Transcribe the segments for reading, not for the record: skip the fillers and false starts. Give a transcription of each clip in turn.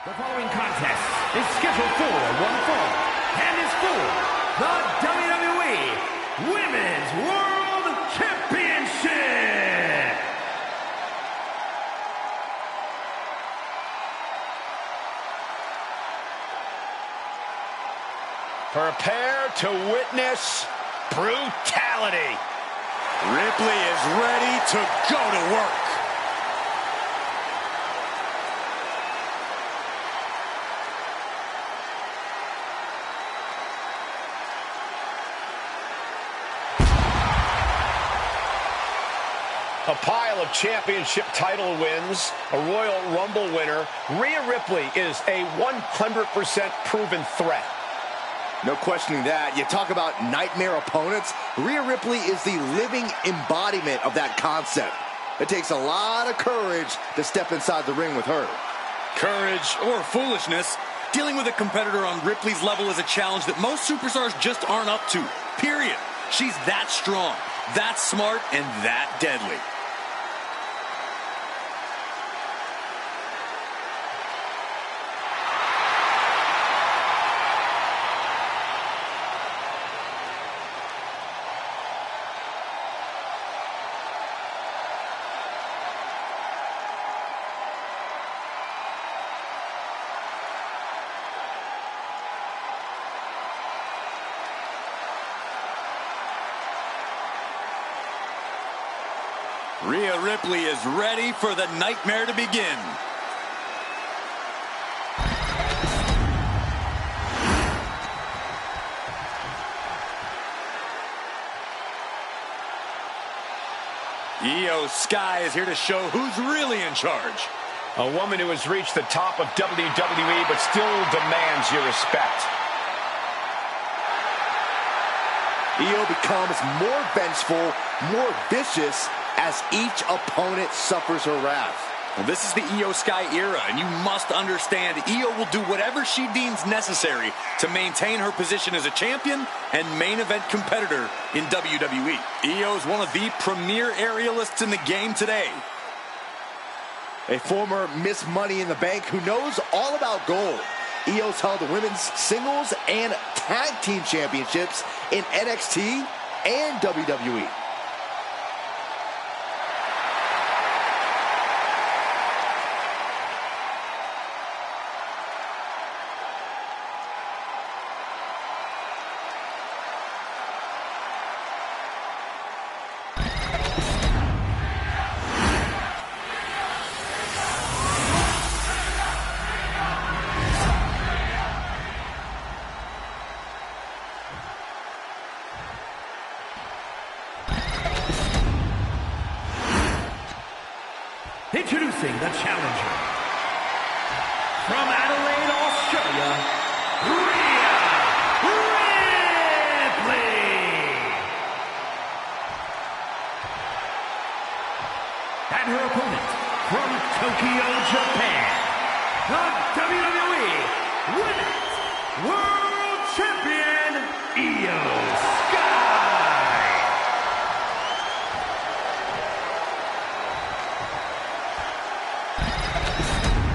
The following contest is scheduled for one fall and is for the WWE Women's World Championship. Prepare to witness brutality. Ripley is ready to go to work. A pile of championship title wins, a Royal Rumble winner, Rhea Ripley is a 100% proven threat. No questioning that. You talk about nightmare opponents. Rhea Ripley is the living embodiment of that concept. It takes a lot of courage to step inside the ring with her. Courage or foolishness, dealing with a competitor on Ripley's level is a challenge that most superstars just aren't up to. Period. She's that strong, that smart, and that deadly. Rhea Ripley is ready for the nightmare to begin. Io Sky is here to show who's really in charge. A woman who has reached the top of WWE but still demands your respect. Io becomes more vengeful, more vicious as each opponent suffers her wrath. Well, this is the Io Sky era, and you must understand Io will do whatever she deems necessary to maintain her position as a champion and main event competitor in WWE. Io is one of the premier aerialists in the game today. A former Miss Money in the Bank who knows all about gold. Io's held the women's singles and tag team championships in NXT and WWE. Introducing the challenger, from Adelaide, Australia, Rhea Ripley. And her opponent, from Tokyo, Japan, the WWE Women's World Champion, Io Sky.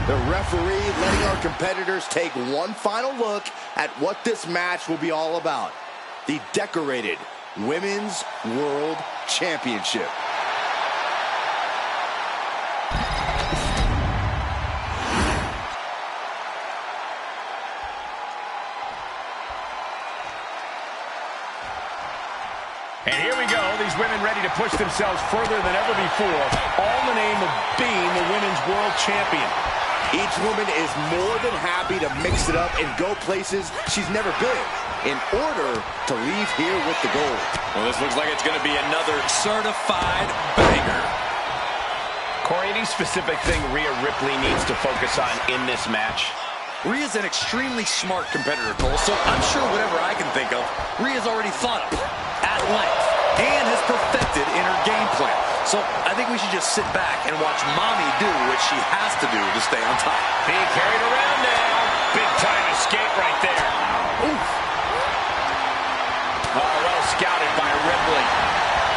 The referee letting our competitors take one final look at what this match will be all about. The decorated Women's World Championship. And here we go, these women ready to push themselves further than ever before, all in the name of being the Women's World Champion. Each woman is more than happy to mix it up and go places she's never been in order to leave here with the gold. Well, this looks like it's going to be another certified banger. Corey, any specific thing Rhea Ripley needs to focus on in this match? Rhea's an extremely smart competitor, Cole, so I'm sure whatever I can think of, Rhea's already thought of at length and has perfected in her game plan. So I think we should just sit back and watch Mommy do what she has to do to stay on top. Being carried around now. Big time escape right there. Oof. Oh, well scouted by Ripley.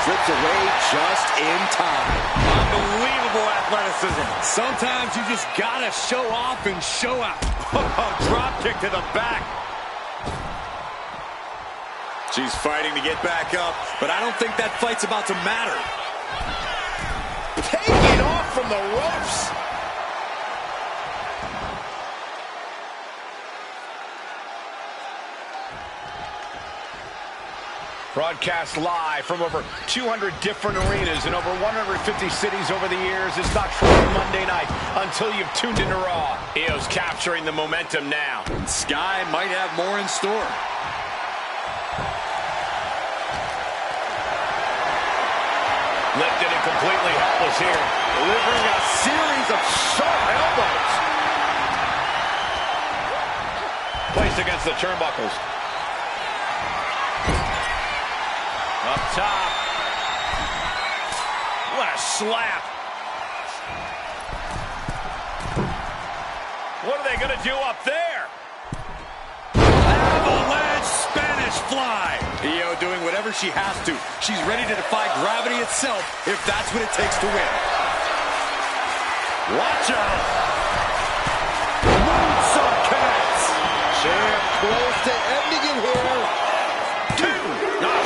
slips away just in time. Unbelievable athleticism. Sometimes you just gotta show off and show out. Drop kick to the back. She's fighting to get back up, but I don't think that fight's about to matter. Taking off from the ropes. Broadcast live from over 200 different arenas in over 150 cities over the years. It's not truly Monday night until you've tuned into Raw. Io's capturing the momentum now. Sky might have more in store. Lifted and completely helpless here. Delivering a series of sharp elbows. Placed against the turnbuckles. Up top. What a slap. What are they going to do up there? Avalanche Spanish fly. Io doing whatever she has to. She's ready to defy gravity itself if that's what it takes to win. Watch out. Moonsault connects. Champ close to ending it here.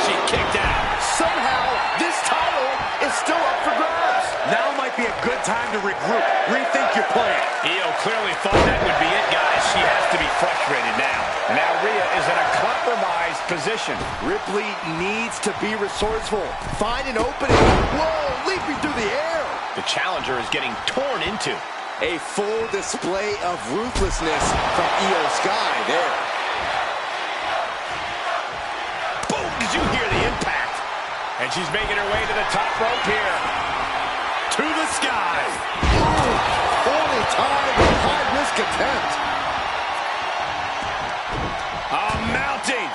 She kicked out. Somehow, this title is still up for grabs. Now might be a good time to regroup. Rethink your plan. Io clearly thought that would be it, guys. She has to be frustrated now. Now Rhea is in a compromised position. Ripley needs to be resourceful. Find an opening. Whoa, leaping through the air. The challenger is getting torn into. A full display of ruthlessness from Io Sky there. Boom! Did you hear the impact? And she's making her way to the top rope here. To the sky. Only time, high-risk attempt. Mounting.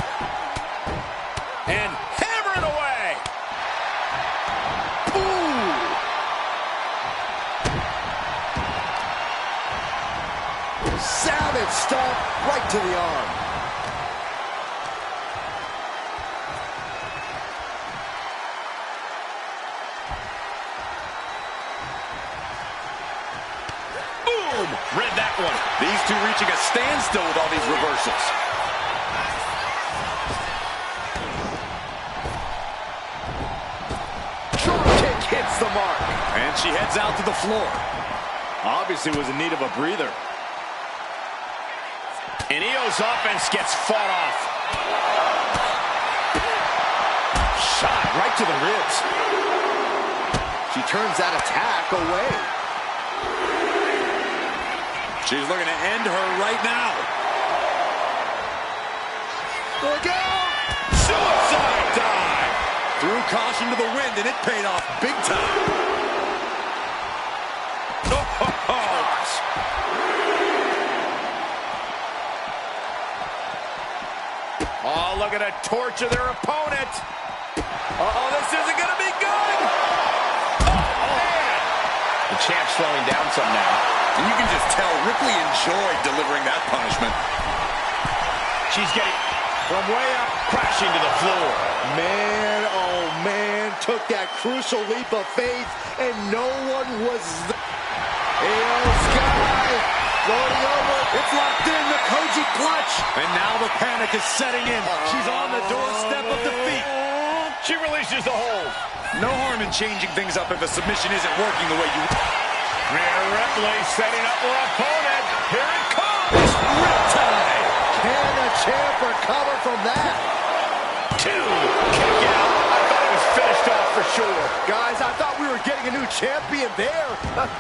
And hammering away. Ooh. Savage stomp right to the arm. Read that one. These two reaching a standstill with all these reversals. Drop kick hits the mark. And she heads out to the floor. Obviously was in need of a breather. And Io's offense gets fought off. Shot right to the ribs. She turns that attack away. She's looking to end her right now. Look out! Suicide dive! Threw caution to the wind, and it paid off big time. Oh, look at her torture their opponent. Uh-oh, this isn't going to be good. Oh, man. The champ's slowing down some now. And you can just tell Ripley enjoyed delivering that punishment. She's getting from way up, crashing to the floor. Man, oh man, took that crucial leap of faith, and no one was there. Io Sky, floating over. It's locked in, the Koji clutch. And now the panic is setting in. She's on the doorstep of defeat. She releases the hold. No harm in changing things up if a submission isn't working the way you... Rhea Ripley setting up her opponent. Here it comes. Riptide. Can the champ recover from that? Two. Kick out. I thought it was finished off for sure. Guys, I thought we were getting a new champion there.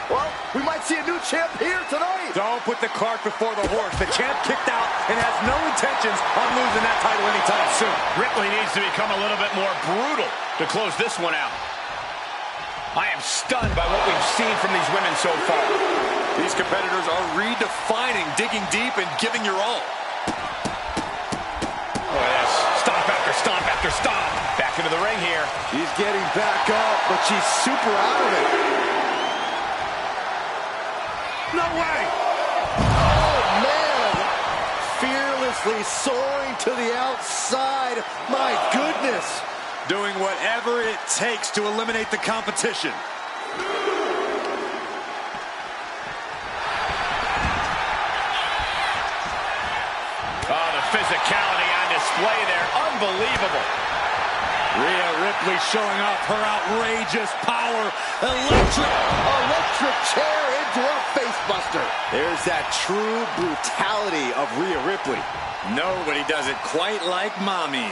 Well, we might see a new champ here tonight. Don't put the cart before the horse. The champ kicked out and has no intentions on losing that title anytime soon. Ripley needs to become a little bit more brutal to close this one out. I am stunned by what we've seen from these women so far. These competitors are redefining digging deep and giving your all. Look at this. Stomp after stomp after stomp. Back into the ring here. She's getting back up, but she's super out of it. No way! Oh, man. Fearlessly soaring to the outside. My goodness. doing whatever it takes to eliminate the competition. Oh, the physicality on display there. Unbelievable. Rhea Ripley showing off her outrageous power. Electric chair into a facebuster. There's that true brutality of Rhea Ripley. Nobody does it quite like Mommy.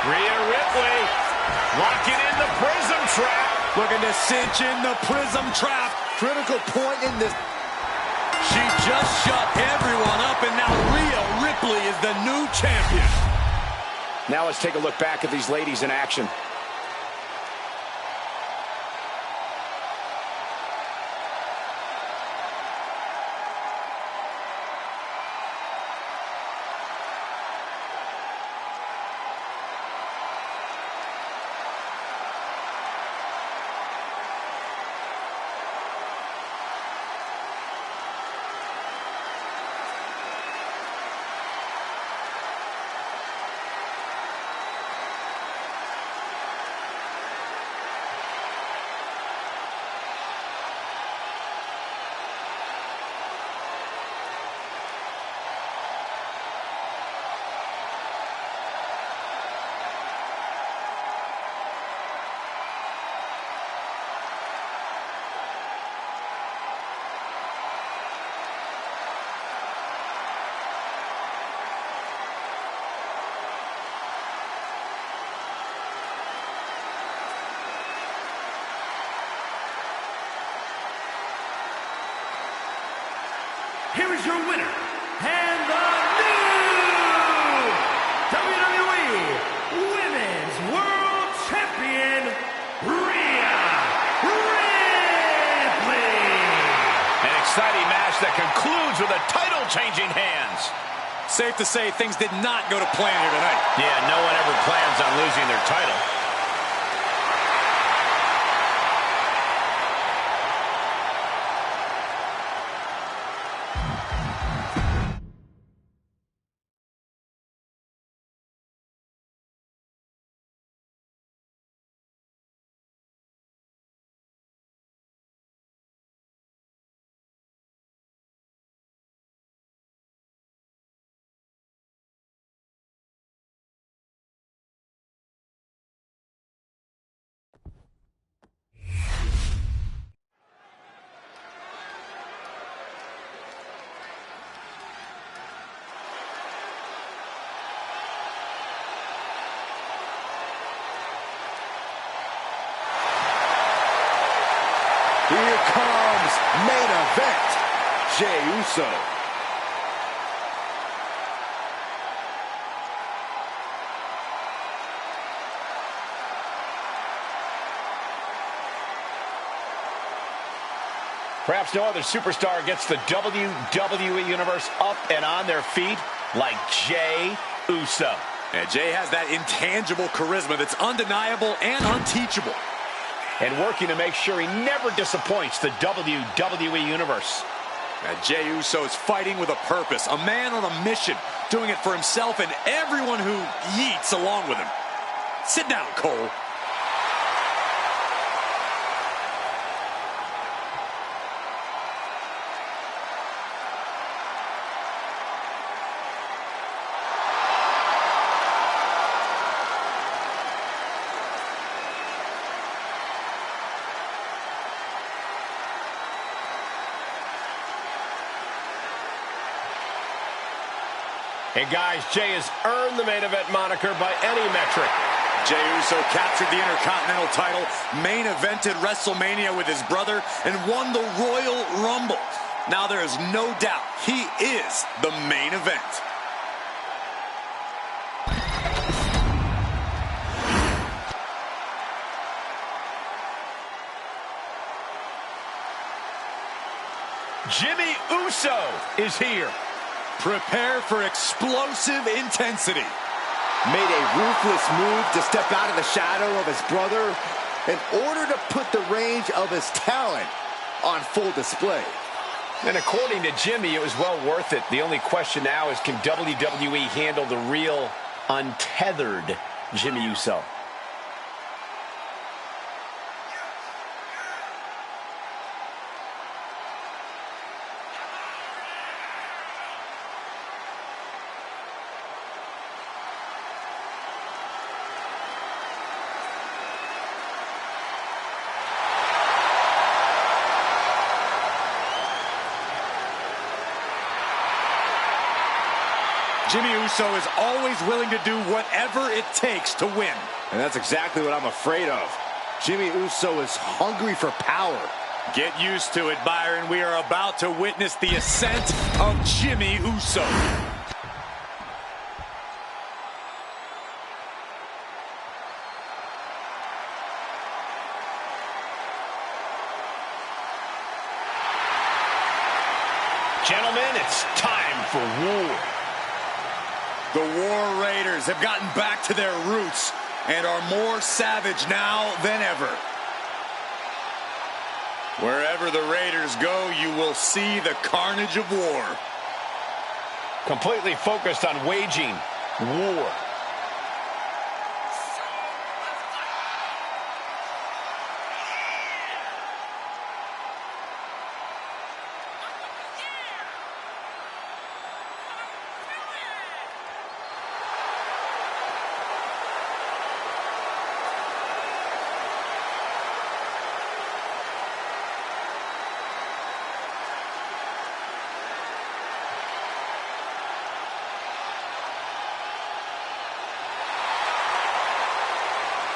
Rhea Ripley locking in the prism trap. Looking to cinch in the prism trap. Critical point in this. She just shut everyone up, and now Rhea Ripley is the new champion. Now let's take a look back at these ladies in action. Here is your winner, and the new WWE Women's World Champion, Rhea Ripley. An exciting match that concludes with a title-changing hands. Safe to say things did not go to plan here tonight. Yeah, no one ever plans on losing their title. Here comes main event, Jey Uso. Perhaps no other superstar gets the WWE Universe up and on their feet like Jey Uso. And Jey has that intangible charisma that's undeniable and unteachable. And working to make sure he never disappoints the WWE Universe. And Jey Uso is fighting with a purpose, a man on a mission, doing it for himself and everyone who yeets along with him. Sit down, Cole. And guys, Jey has earned the main event moniker by any metric. Jey Uso captured the Intercontinental title, main evented WrestleMania with his brother, and won the Royal Rumble. Now there is no doubt he is the main event. Jimmy Uso is here. Prepare for explosive intensity. Made a ruthless move to step out of the shadow of his brother in order to put the range of his talent on full display. And according to Jimmy, it was well worth it. The only question now is, can WWE handle the real, untethered Jimmy Uso? Jimmy Uso is always willing to do whatever it takes to win. And that's exactly what I'm afraid of. Jimmy Uso is hungry for power. Get used to it, Byron. We are about to witness the ascent of Jimmy Uso. Gentlemen, it's time for war. The War Raiders have gotten back to their roots and are more savage now than ever. Wherever the Raiders go, you will see the carnage of war. Completely focused on waging war.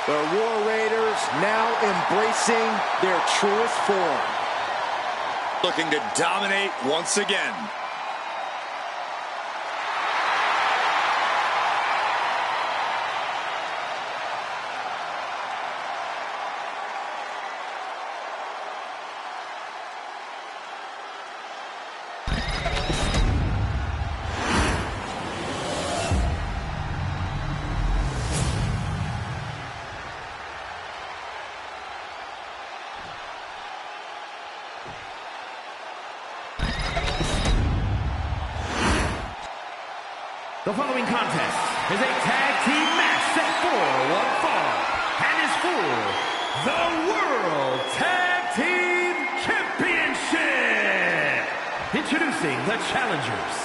The War Raiders now embracing their truest form. Looking to dominate once again. The following contest is a tag team match set for one fall and is for the World Tag Team Championship. Introducing the challengers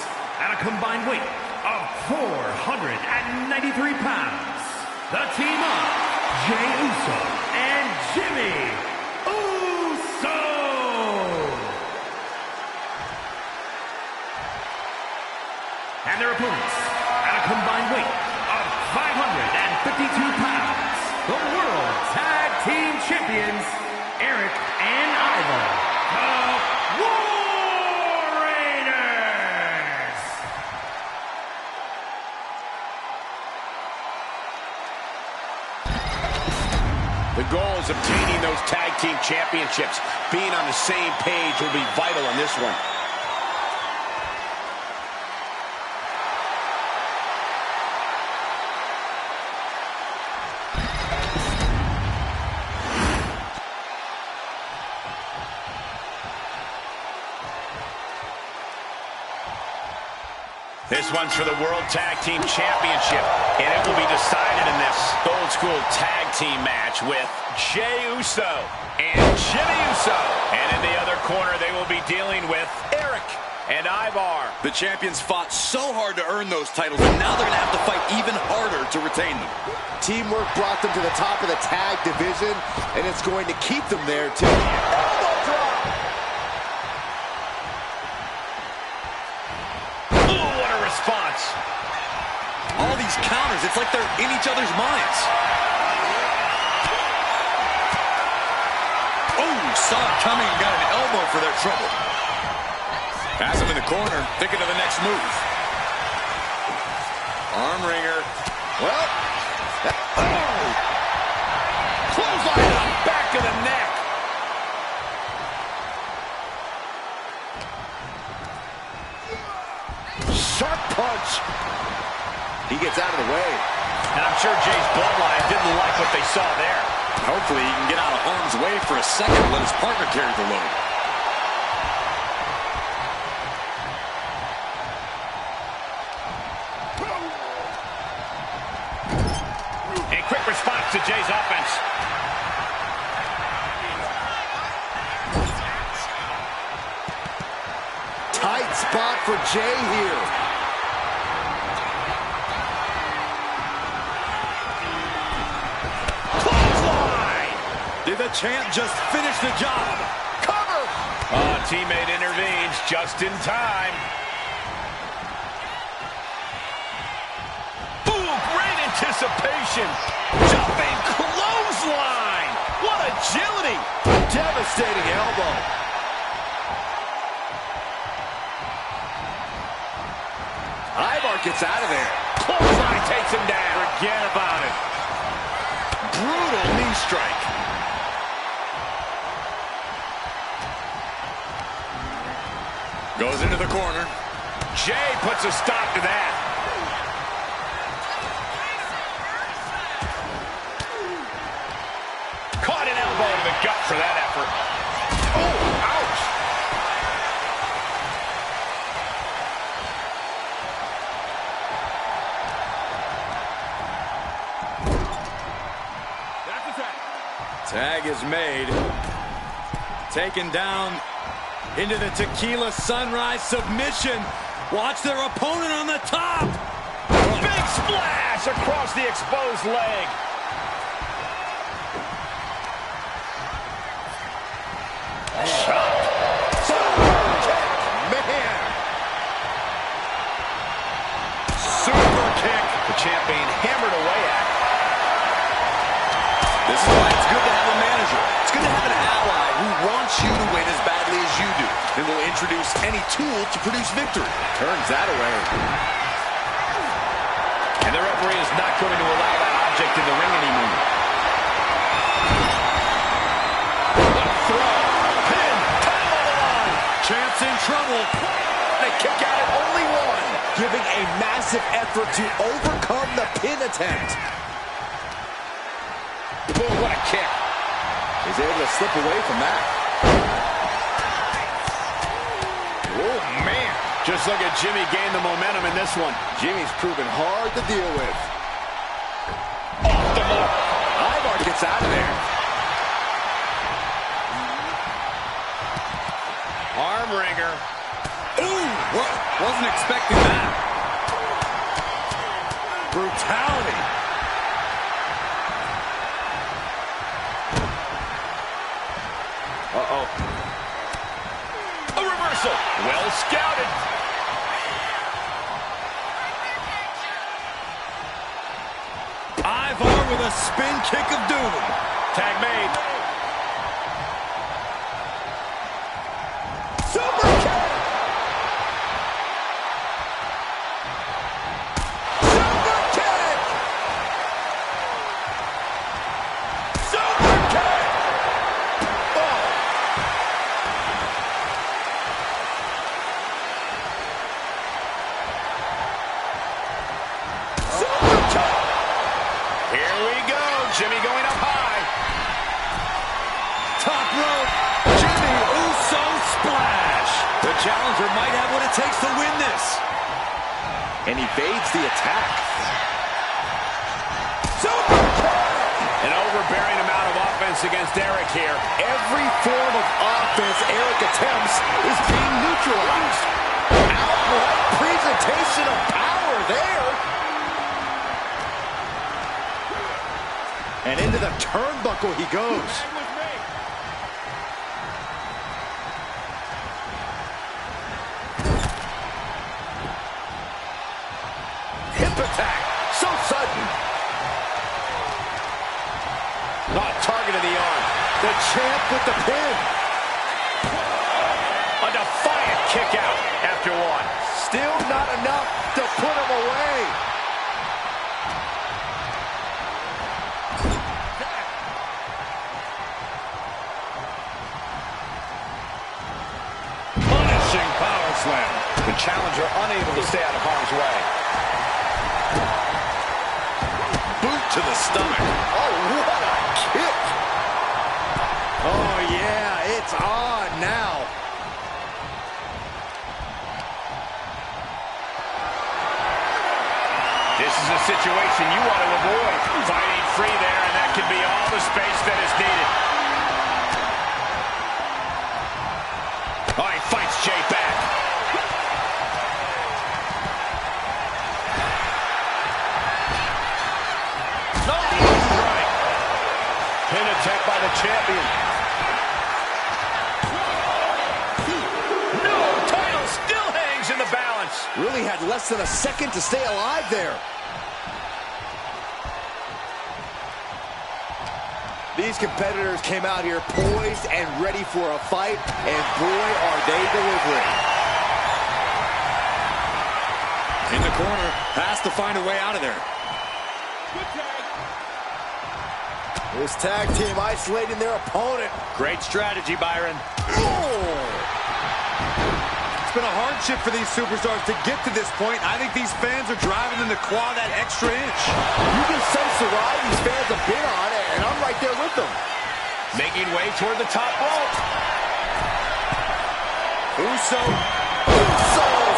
at a combined weight of 493 pounds. The team of Jey Uso and Jimmy Uso. And their opponents, combined weight of 552 pounds, the World Tag Team Champions, Eric and Ivar, the War Raiders. The goal is obtaining those tag team championships. Being on the same page will be vital in this one. This one's for the World Tag Team Championship, and it will be decided in this old school tag team match with Jey Uso and Jimmy Uso. And in the other corner, they will be dealing with Eric and Ivar. The champions fought so hard to earn those titles, and now they're going to have to fight even harder to retain them. Teamwork brought them to the top of the tag division, and it's going to keep them there too. Elbow drop! Response. All these counters, it's like they're in each other's minds. Oh, saw it coming and got an elbow for their trouble. Has him in the corner, thinking of the next move. Arm wringer. Well, clothesline to the back of the neck. sharp punch. He gets out of the way. And I'm sure Jay's bloodline didn't like what they saw there. Hopefully he can get out of harm's way for a second and let his partner carry the load. Jay's offense. Tight spot for Jay here. Clothesline! Did the champ just finish the job? Cover! Oh, teammate intervenes just in time. Ooh, great anticipation. Jumping clothesline. What agility. Devastating elbow. Ivar gets out of there. Clothesline takes him down. Forget about it. Brutal knee strike. Goes into the corner. Jay puts a stop to that. Caught an elbow to the gut for that effort. Oh, ouch. Tag is made. Taken down into the Tequila Sunrise submission. Watch their opponent on the top. Big splash across the exposed leg. Shot. Man. Super kick. The champ being hammered away at. This is why it's good to have a manager. It's good to have an ally who wants you to win as badly as you do, and will introduce any tool to produce victory. Turns that away. And the referee is not going to allow that object in the ring anymore. What a throw. Pin. Time on the line. Champ's in trouble. They kick out at only one. Giving a massive effort to overcome the pin attempt. Boom, what a kick. He's able to slip away from that. Oh, man. Just look at Jimmy gain the momentum in this one. Jimmy's proven hard to deal with. Off the mark. Ivar gets out of there. Arm wringer. Ooh, wasn't expecting that. Brutality. Uh-oh. A reversal. Well scouted. Ivar with a spin kick of doom. Tag made. Super kick. Super kick. Super kick. Oh. Super kick. Here we go. Jimmy going up high. Top rope. Jimmy Uso splash. The challenger might have what it takes to win this. And evades the attack. Super kick. An overbearing amount of offense against Eric here. Every form of offense Eric attempts is being neutralized. Outright presentation of power there. And into the turnbuckle he goes. Hip attack. So sudden. Not target of the arm. The champ with the pin. A defiant kick out after one. Still not enough to put him away. Punishing power slam. The challenger unable to stay out of harm's way. Boot to the stomach. Oh, what a kick. Oh, yeah, it's on now. This is a situation you want to avoid. Fighting free there, and that can be all the space that is needed. Oh, he fights Jay back. No, right. Pin attempt by the champion. No, title still hangs in the balance. Really had less than a second to stay alive there. These competitors came out here poised and ready for a fight, and boy, are they delivering. In the corner, has to find a way out of there. This tag team isolating their opponent. Great strategy, Byron. It's been a hardship for these superstars to get to this point. I think these fans are driving them to claw that extra inch. You can sense the ride these fans have been on, and I'm right there with them. Making way toward the top rope. Uso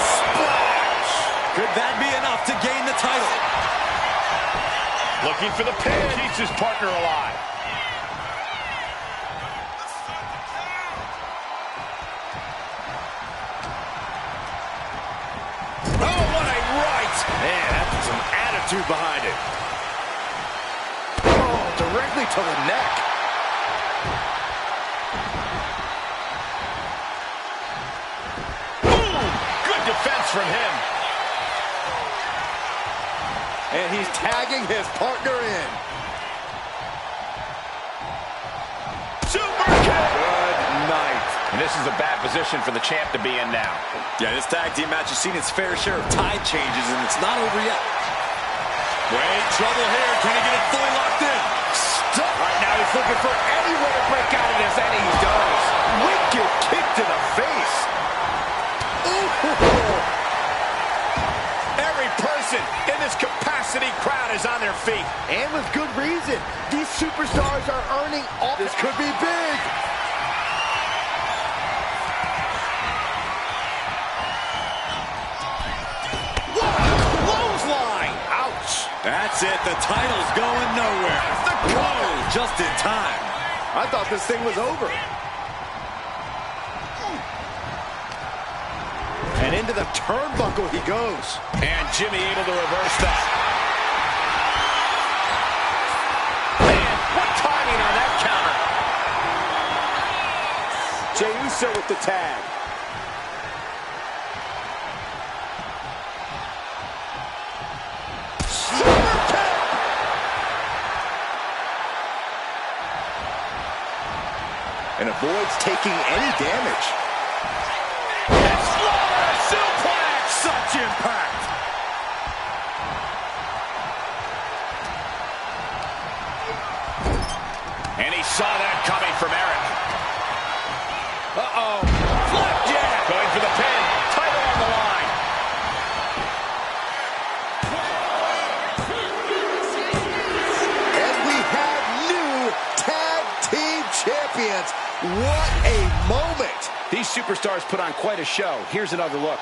Splash! Could that be enough to gain the title? Looking for the pin. Keeps his partner alive. Oh, what a right! Man, that's some attitude behind it. Oh, directly to the neck. Boom! Good defense from him. And he's tagging his partner in. Super kick! Good night. And this is a bad position for the champ to be in now. Yeah, this tag team match has seen its fair share of tide changes, and it's not over yet. Wait, trouble here. Can he get it fully locked in? Stuck. Right now he's looking for any way to break out of this, and he does. Wicked kick to the face. Ooh. Every person in this capacity crowd is on their feet. And with good reason. These superstars are earning all. This could be big. That's it. The title's going nowhere. Whoa, just in time. I thought this thing was over. And into the turnbuckle he goes. And Jimmy able to reverse that. Man, what timing on that counter. Jey Uso with the tag. And avoids taking any damage. And Slaughter suplex! Such impact! And he saw that coming from Eric. Uh-oh. Flapjack! Going for the pin. Title on the line. And we have new tag team champions. What a moment! These superstars put on quite a show. Here's another look.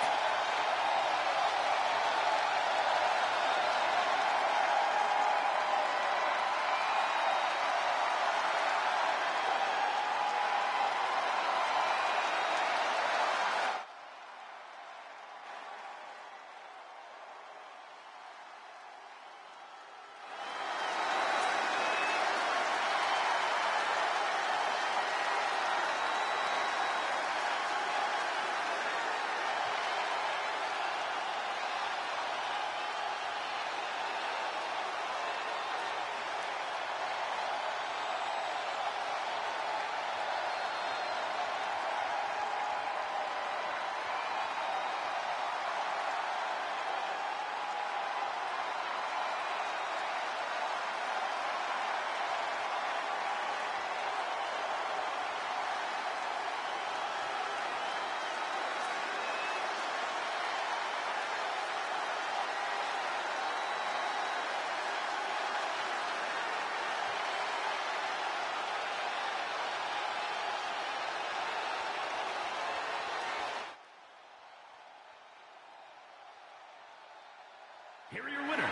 Here are your winners,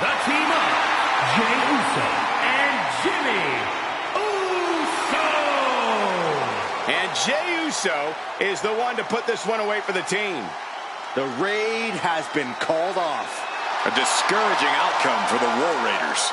the team of Jey Uso and Jimmy Uso. And Jey Uso is the one to put this one away for the team. The raid has been called off. A discouraging outcome for the War Raiders.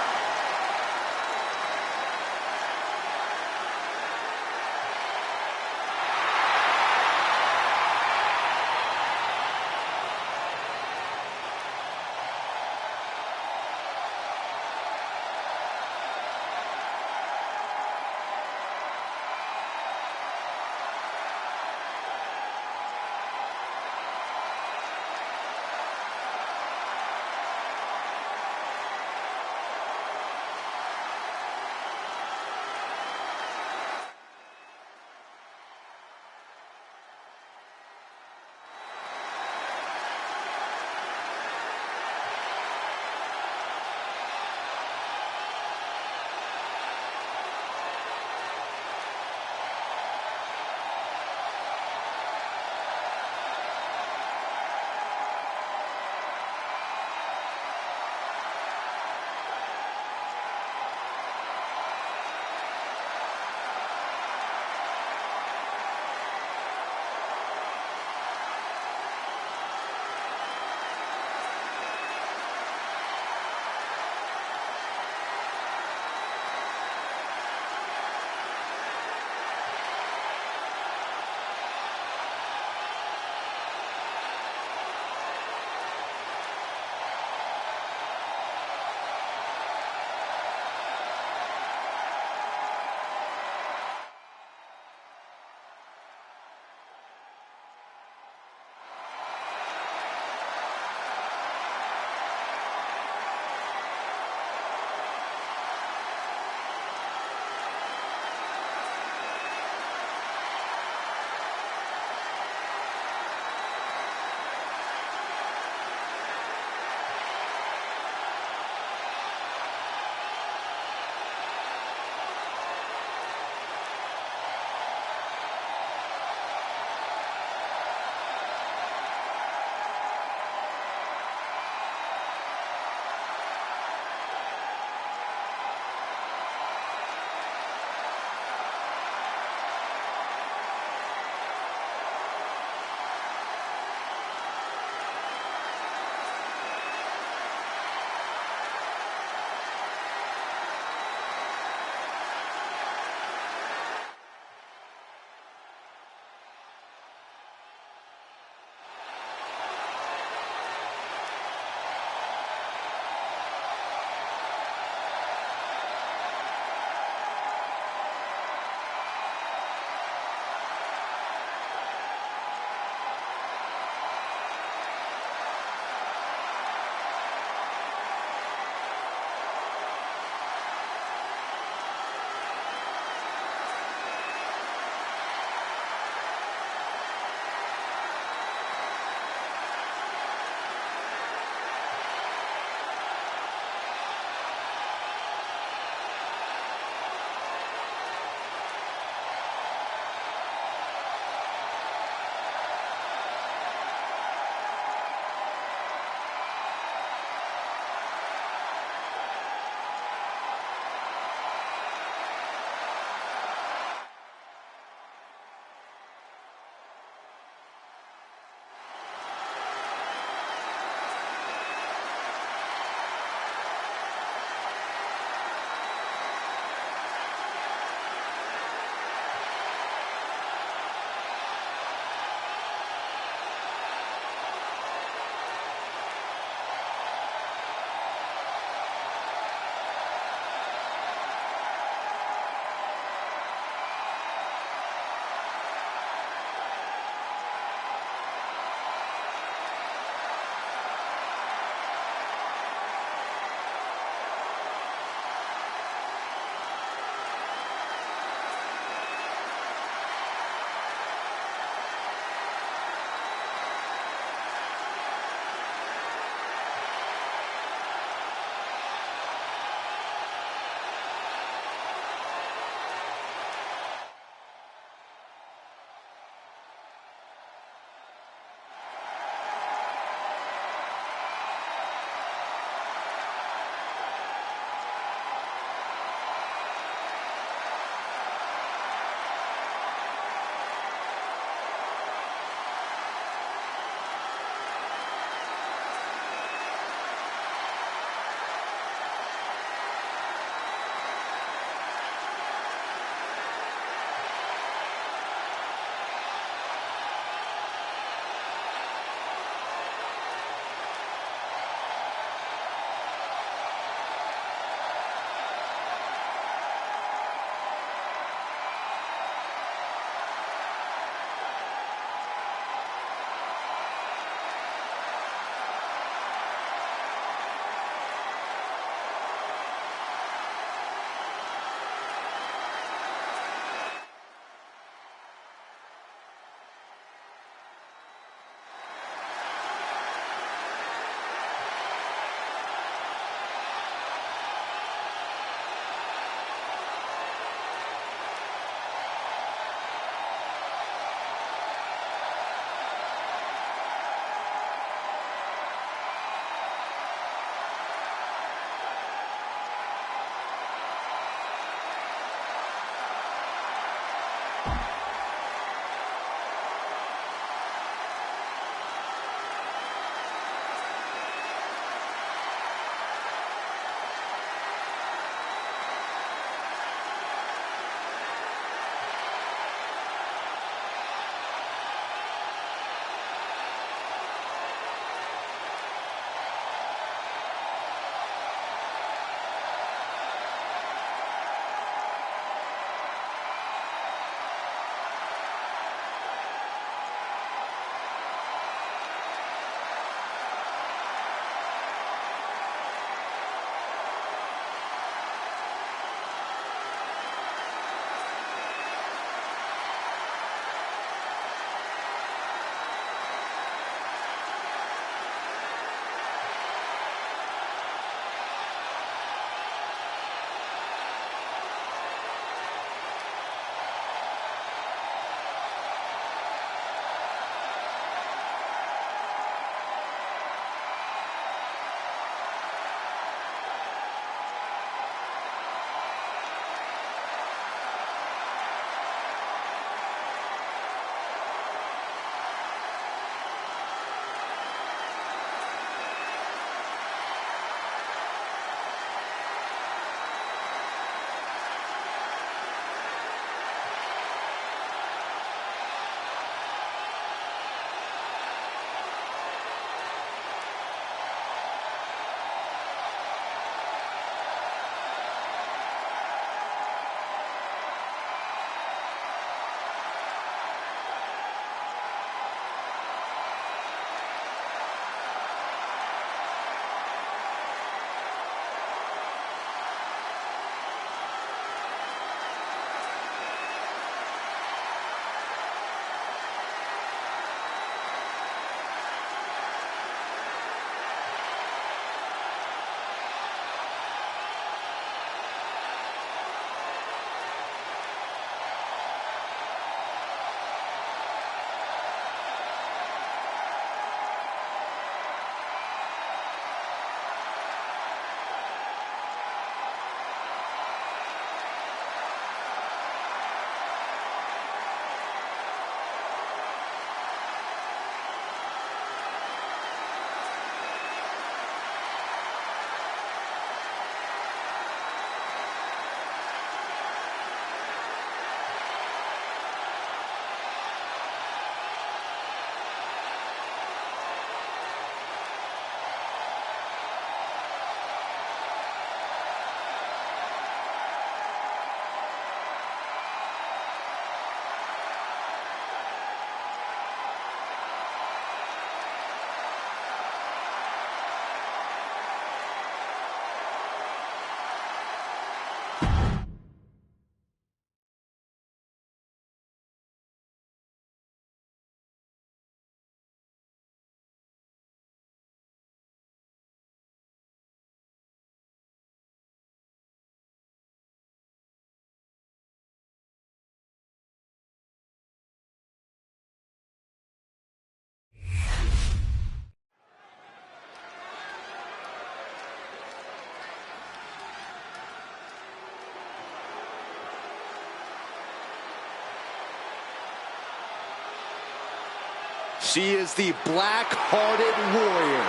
She is the black-hearted warrior.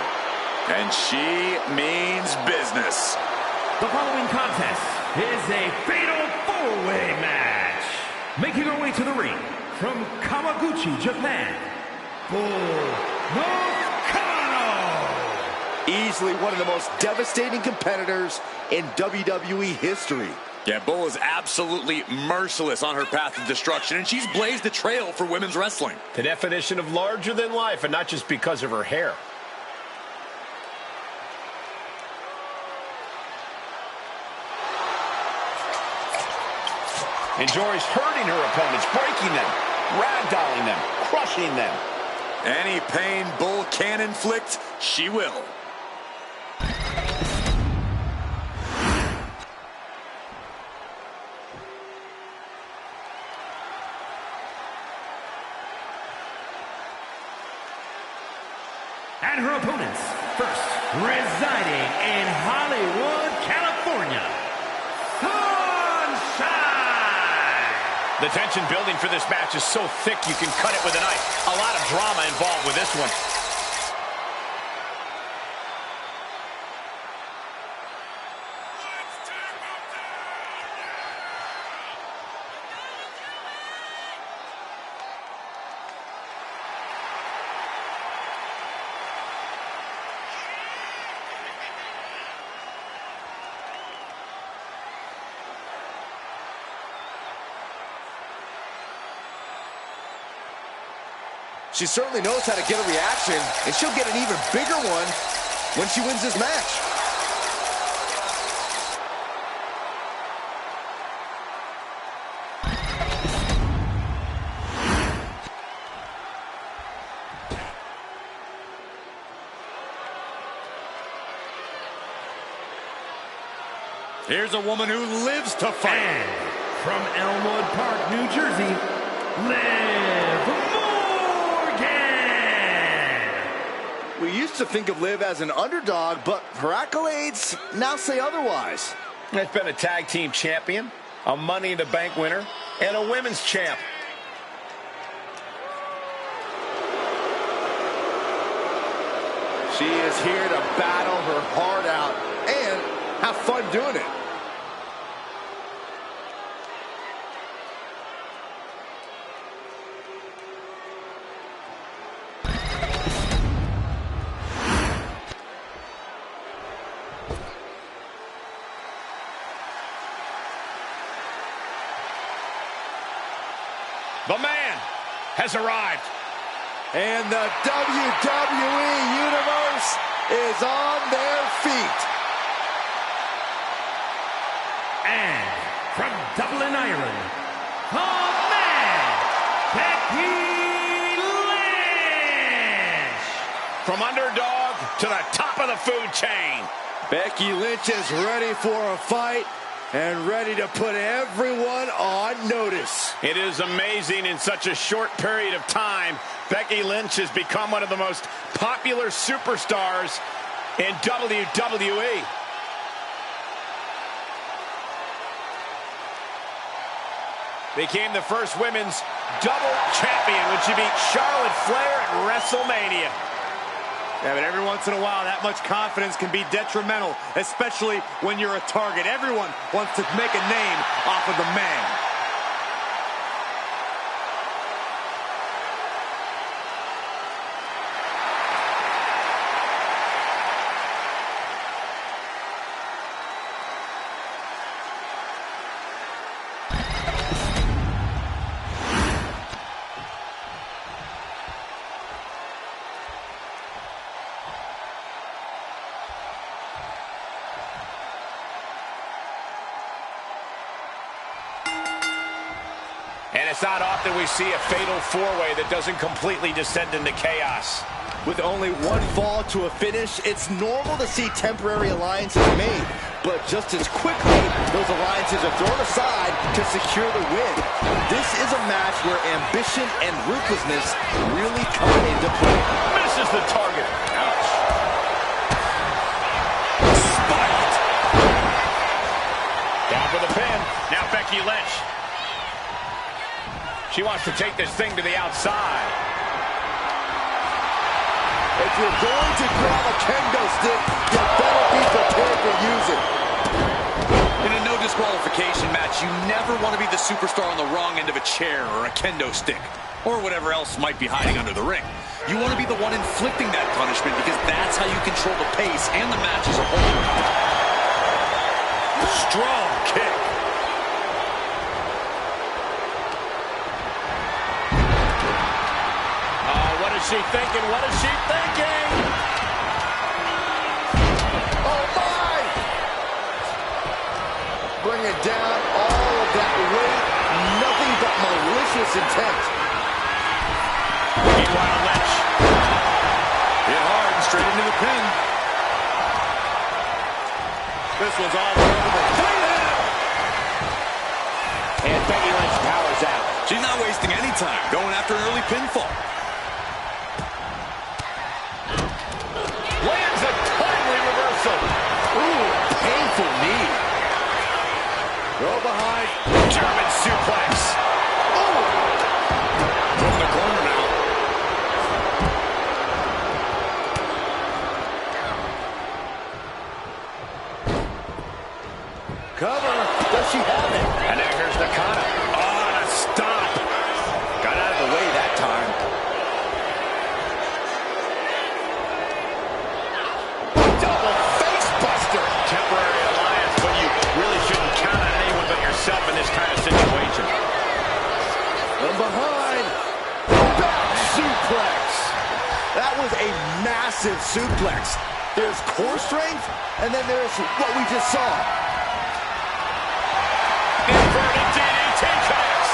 And she means business. The following contest is a fatal four-way match. Making her way to the ring from Kawaguchi, Japan, Bull Nakano. Easily one of the most devastating competitors in WWE history. Yeah, Bull is absolutely merciless on her path of destruction, and she's blazed a trail for women's wrestling. The definition of larger than life, and not just because of her hair. Enjoys hurting her opponents, breaking them, ragdolling them, crushing them. Any pain Bull can inflict, she will. And her opponents, first, residing in Hollywood, California, Sunshine! The tension building for this match is so thick you can cut it with a knife. A lot of drama involved with this one. She certainly knows how to get a reaction, and she'll get an even bigger one when she wins this match. Here's a woman who lives to fight. And from Elmwood Park, New Jersey, Liv Morgan! We used to think of Liv as an underdog, but her accolades now say otherwise. Has been a tag team champion, a Money in the Bank winner, and a women's champ. She is here to battle her heart out and have fun doing it. The man has arrived. And the WWE Universe is on their feet. And from Dublin, Ireland, the man, Becky Lynch! From underdog to the top of the food chain. Becky Lynch is ready for a fight and ready to put everyone on notice. It is amazing in such a short period of time, Becky Lynch has become one of the most popular superstars in WWE. Became the first women's double champion when she beat Charlotte Flair at WrestleMania. Yeah, but every once in a while, that much confidence can be detrimental, especially when you're a target. Everyone wants to make a name off of the man. And it's not often we see a fatal four-way that doesn't completely descend into chaos. With only one fall to a finish, it's normal to see temporary alliances made. But just as quickly, those alliances are thrown aside to secure the win. This is a match where ambition and ruthlessness really come into play. Misses the target. Ouch. Spiked. Down for the pin. Now Becky Lynch. She wants to take this thing to the outside. If you're going to grab a kendo stick, you better be prepared to use it. In a no disqualification match, you never want to be the superstar on the wrong end of a chair or a kendo stick, or whatever else might be hiding under the ring. You want to be the one inflicting that punishment because that's how you control the pace and the match as a whole. Strong kick. What is she thinking? What is she thinking? Oh, my! Bring it down, all of that weight, nothing but malicious intent. Meanwhile, Lynch. Hit hard and straight into the pin. This one's all over the place. And Becky Lynch powers out. She's not wasting any time going after an early pinfall. Lands a timely reversal. Ooh, painful knee. Go behind. German suplex. From the corner now. Cover. Does she have it? And now here's Nakata. Oh, and a stop. Got out of the way that time. Double face buster. Temporary alliance, but you really shouldn't count on anyone but yourself in this kind of situation. From behind. Back suplex. That was a massive suplex. There's core strength, and then there's what we just saw. Inverted DDT cuts.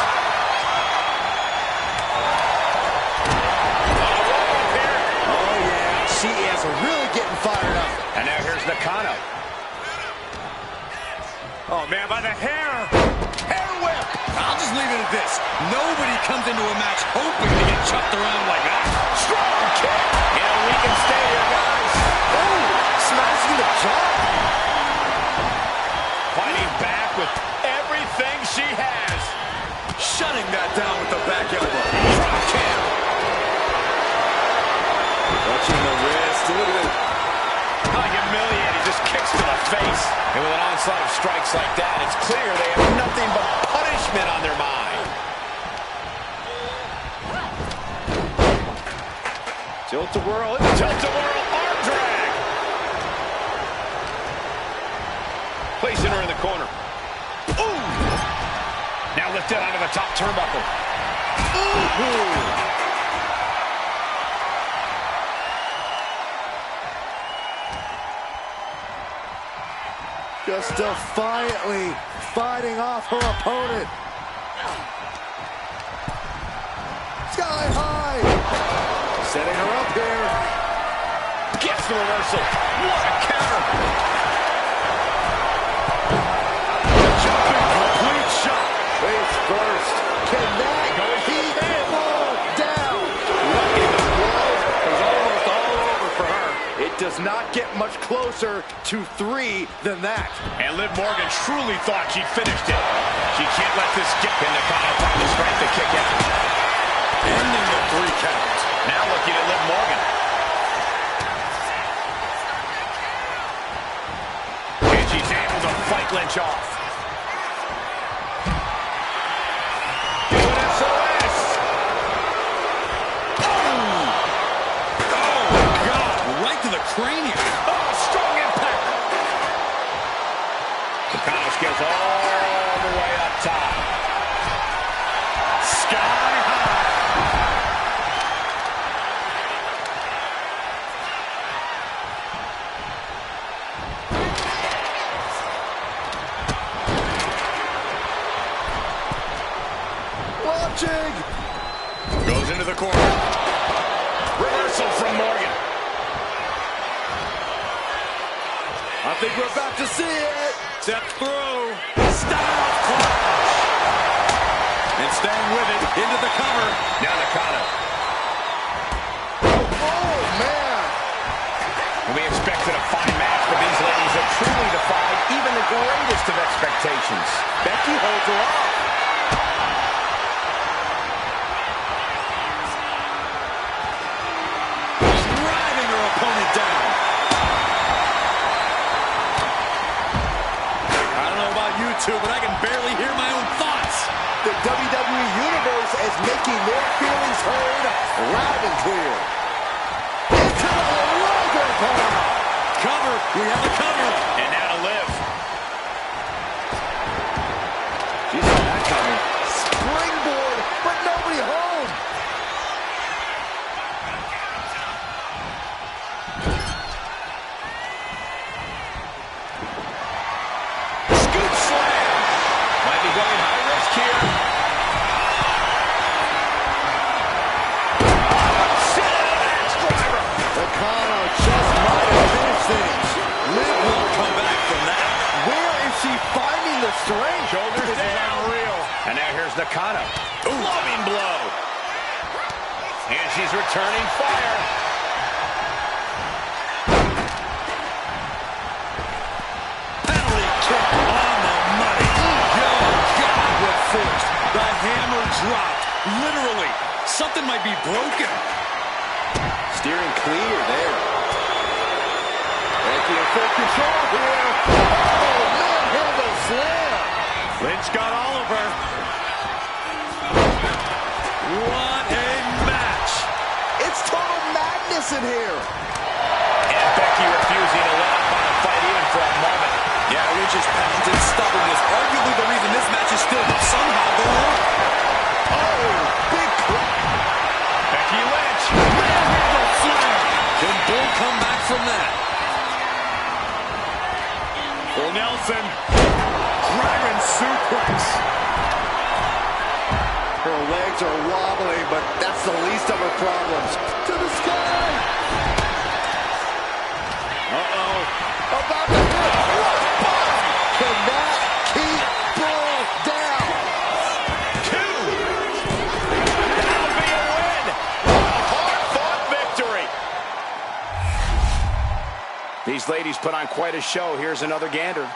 Oh, yeah. She is really getting fired up. And now here's Nakano. Oh, man, by the hair. Hair whip. I'll just leave it at this. Nobody comes into a match hoping to get chopped around like that. Strong kick. We can stay here, guys. Oh, smashing the jaw. Fighting back with everything she has. Shutting that down with the back elbow. Drop kick. Watching the wrist. Look at it. How humiliating. Just kicks to the face. And with an onslaught of strikes like that, it's clear they have nothing but punishment on their mind. Tilt-a-whirl. Tilt-a-whirl arm drag. Placing her in the corner. Ooh! Now lifted onto the top turnbuckle. Ooh. Just defiantly fighting off her opponent. Sky high. Setting her up here. Gets the reversal. What a counter. Jumping complete shot. Face first. Can that keep it down? Lucky the blow was almost all over for her. It does not get much closer to 3 than that. And Liv Morgan truly thought she'd finished it. She can't let this get in. Nakata find the strength to kick out. Ending the 3 count. Now looking at Liv Morgan. And she's able to fight Lynch off. Doing SOS. Oh, God. Right to the cranium. Oh, strong impact. Nakata scales all the way up top. Sky high. Watching. Goes into the corner. Reversal from Morgan. I think we're about to see it. Step through. Style clash. And staying with it into the cover. Now Nakata. Oh, man. And we expected a fine match, but these ladies have truly defied even the greatest of expectations. Becky holds her off. Driving you two, but I can barely hear my own thoughts. The WWE Universe is making their feelings heard loud and clear. Into the Rover Bomb. Cover. We have a cover. And now to Liv. She saw that coming. Springboard, but nobody home. Scoop slam. Might be going high risk here. Sit out axe driver. Nakano just might have finished things. Liv will come back from that. Where is she finding the strength? Shoulders This is down. unreal. And now here's Nakano. Loving blow. And she's returning fire. Penalty kick on the money. Oh, God, what force. The hammer dropped. Literally. Something might be broken. Steering clear there. Taking a full control here. Oh, manhandle slam. Lynch got all of her. What a match. It's total madness in here. And Becky refusing to let up on the fight even for a moment. Yeah, Lynch's passion and stubbornness, arguably the reason this match is still somehow going on. Oh, big clap. Becky Lynch. Manhandle slam. Can Bull come back from that? Full Nelson. Dragon suplex. Her legs are wobbling, but that's the least of her problems. To the sky. Uh-oh. About to hit. What bomb? Cannot keep Bull down. Two. That'll be a win. A hard-fought victory. These ladies put on quite a show. Here's another gander.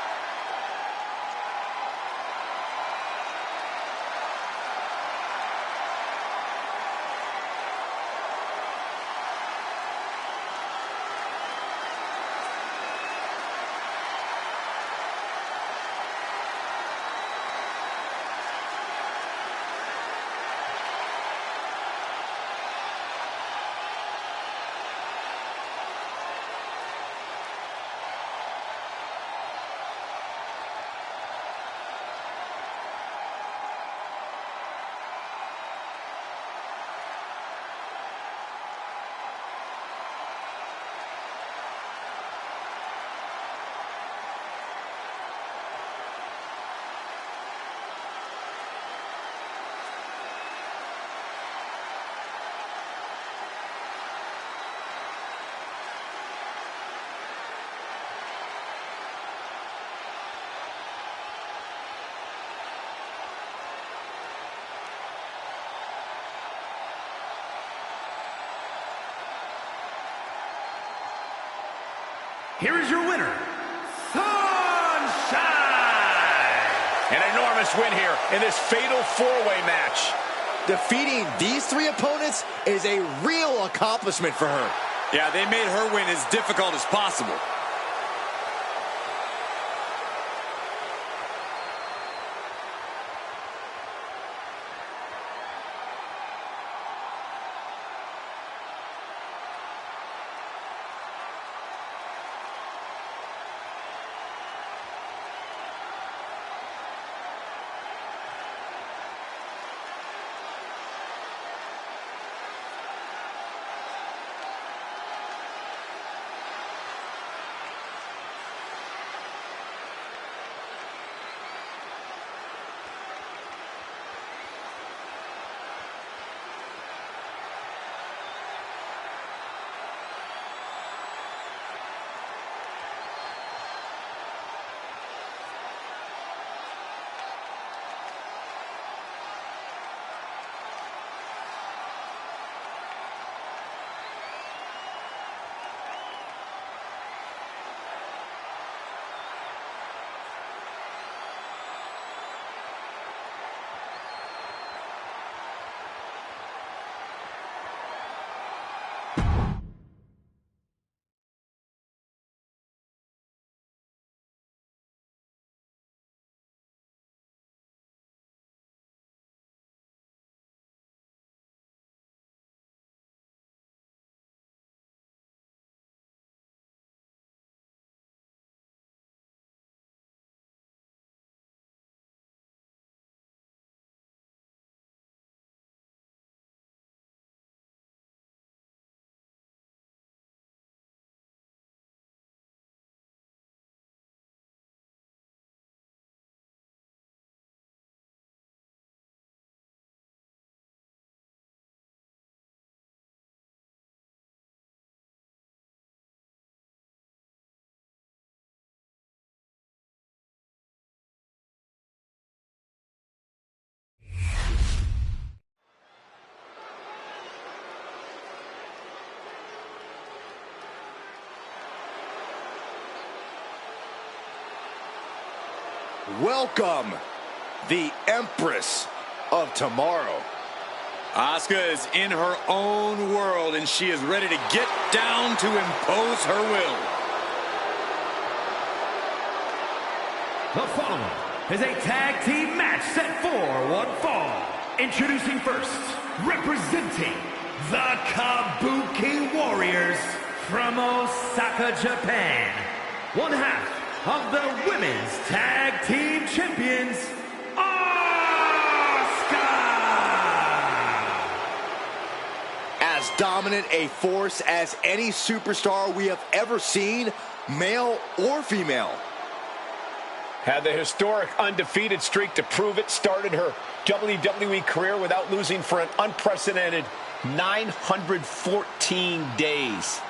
Here is your winner, Sunshine! An enormous win here in this fatal four-way match. Defeating these three opponents is a real accomplishment for her. Yeah, they made her win as difficult as possible. welcome the Empress of Tomorrow. Asuka is in her own world, and she is ready to get down to impose her will. The following is a tag team match set for one fall. Introducing first, representing the Kabuki Warriors from Osaka, Japan. One half of the Women's Tag Team Champions, As dominant a force as any superstar we have ever seen, male or female. Had the historic undefeated streak to prove it, started her WWE career without losing for an unprecedented 914 days.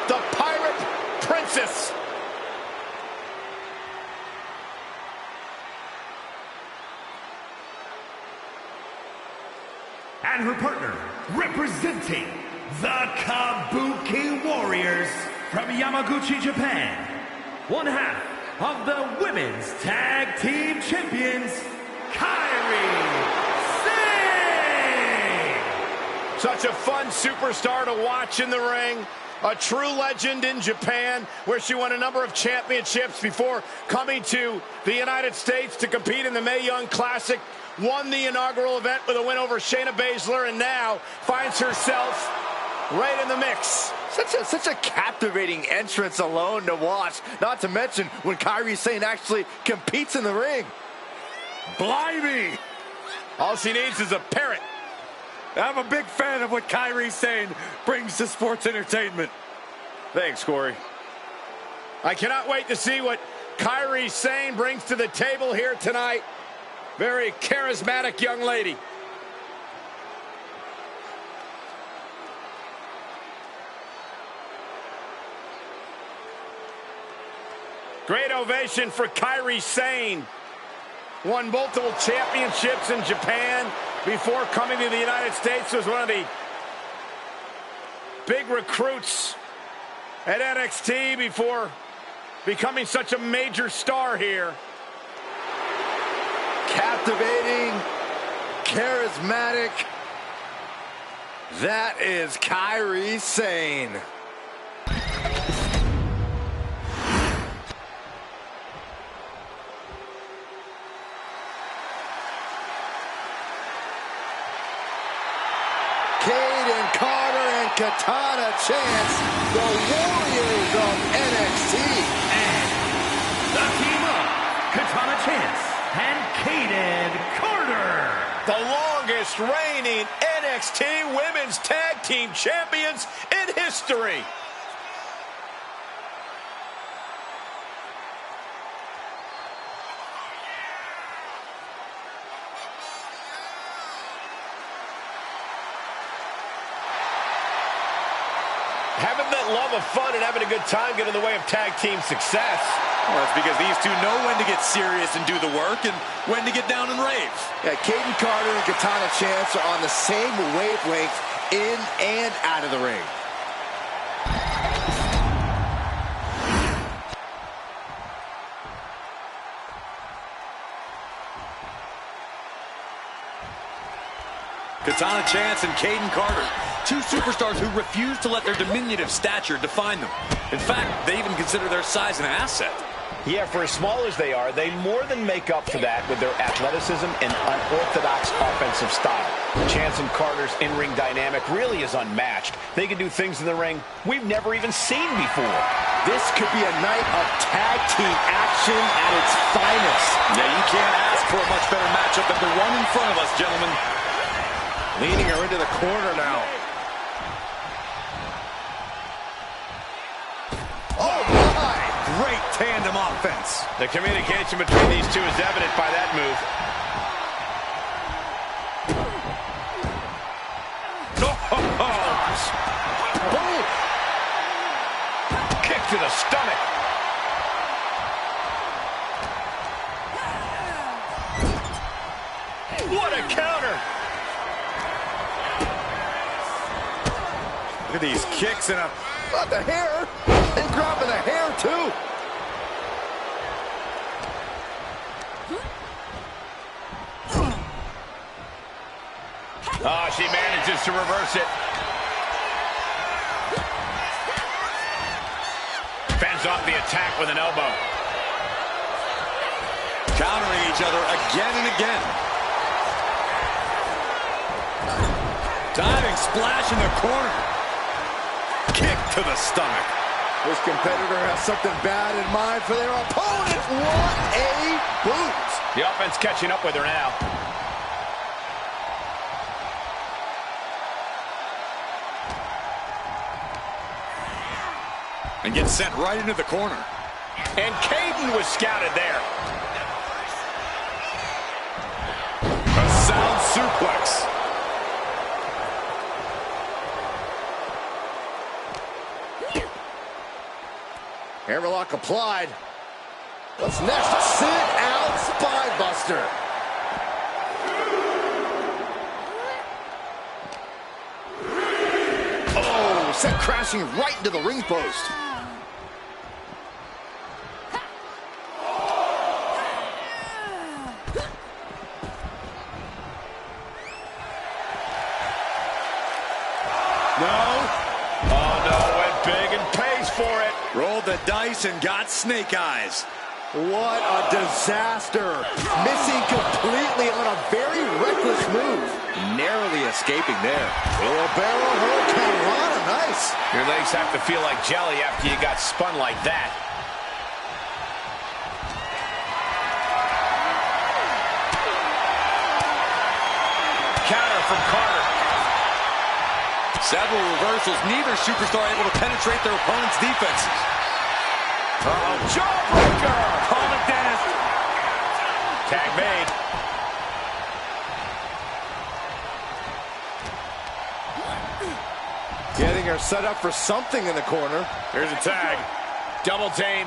The Pirate Princess. And her partner, representing the Kabuki Warriors from Yamaguchi, Japan. One half of the Women's Tag Team Champions, Kairi Sane! Such a fun superstar to watch in the ring. A true legend in Japan, where she won a number of championships before coming to the United States to compete in the Mae Young Classic. Won the inaugural event with a win over Shayna Baszler, and now finds herself right in the mix. Such a captivating entrance alone to watch. Not to mention when Kairi Sane actually competes in the ring. Blimey! All she needs is a parrot. I'm a big fan of what Kairi Sane brings to sports entertainment. Thanks, Corey. I cannot wait to see what Kairi Sane brings to the table here tonight. Very charismatic young lady. Great ovation for Kairi Sane. Won multiple championships in Japan before coming to the United States. Was one of the big recruits at NXT before becoming such a major star here. Captivating, charismatic. That is Kairi Sane. Caden Carter and Katana Chance, the Warriors of NXT. And the team up, Katana Chance and Caden Carter. The longest reigning NXT Women's Tag Team Champions in history. Having that love of fun and having a good time get in the way of tag team success. Well, that's because these two know when to get serious and do the work and when to get down and rave. Yeah, Caden Carter and Katana Chance are on the same wavelength in and out of the ring. Katana Chance and Caden Carter, two superstars who refuse to let their diminutive stature define them. In fact, they even consider their size an asset. Yeah, for as small as they are, they more than make up for that with their athleticism and unorthodox offensive style. Chance and Carter's in-ring dynamic really is unmatched. They can do things in the ring we've never even seen before. This could be a night of tag team action at its finest. Yeah, you can't ask for a much better matchup than the one in front of us, gentlemen. Leaning her into the corner now. defense. The communication between these two is evident by that move. Boom! Kick to the stomach. What a counter! Look at these kicks and a... Got the hair! And grabbing the hair, too! Oh, she manages to reverse it. Fends off the attack with an elbow. Countering each other again and again. Diving splash in the corner. Kick to the stomach. This competitor has something bad in mind for their opponent. What a boot! The offense catching up with her now. And gets sent right into the corner. And Caden was scouted there. A sound suplex. Hammerlock applied. What's next? Sit out spine buster. Oh, sent crashing right into the ring post. Rolled the dice and got snake eyes. What a disaster. Missing completely on a very reckless move. Narrowly escaping there. Wheelbarrow hurricane. Nice. Your legs have to feel like jelly after you got spun like that. Counter from Carter. Several reversals. Neither superstar able to penetrate their opponent's defenses. Oh, jawbreaker! Call it, Dennis. Tag made. Getting her set up for something in the corner. Here's a tag. Double team.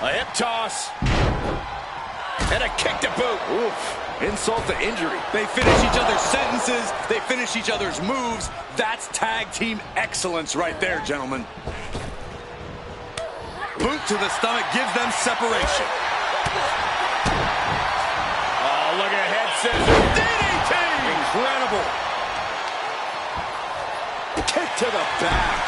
A hip toss. And a kick to boot. Oof. Insult to injury. They finish each other's sentences. They finish each other's moves. That's tag team excellence right there, gentlemen. Boot to the stomach gives them separation. Oh, look at head scissors. DDT! Incredible. Kick to the back.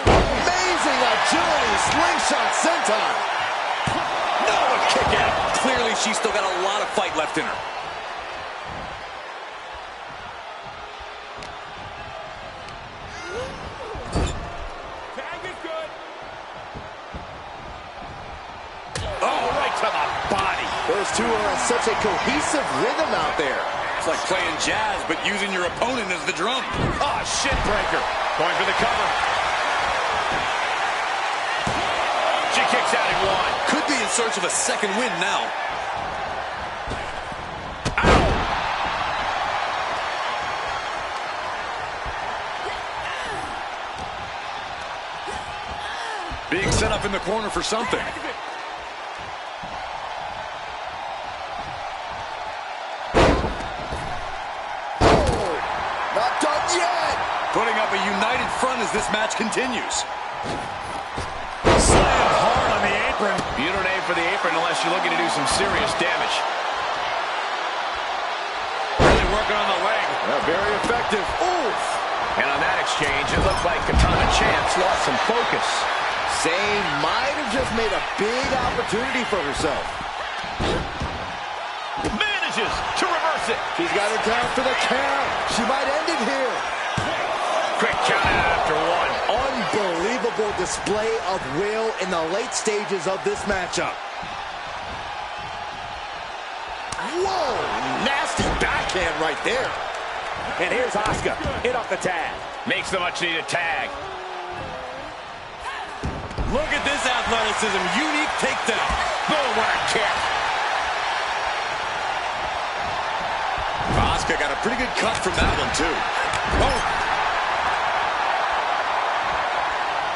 Amazing agility. Slingshot senton. Kick out. Clearly, she's still got a lot of fight left in her. Tag is good. Oh, right to the body. Those two are on such a cohesive rhythm out there. It's like playing jazz, but using your opponent as the drum. Oh, shit breaker. Going for the cover. She kicks out in one. Could be in search of a second win now. Ow! Being set up in the corner for something. Oh, not done yet. Putting up a united front as this match continues. Slam hard on the apron. You don't aim for the apron unless you're looking to do some serious damage. Really working on the leg. Very effective. Oof. And on that exchange, it looked like Katana Chance lost some focus. Zane might have just made a big opportunity for herself. Manages to reverse it. She's got her down for the count. She might end it here. Quick count out after one. Unbelievable display of will in the late stages of this matchup. Whoa, nasty backhand right there. And here's Asuka in off the tag. Makes the much-needed tag. Look at this athleticism. Unique takedown. Boom, what a kick. Asuka got a pretty good cut from that one, too.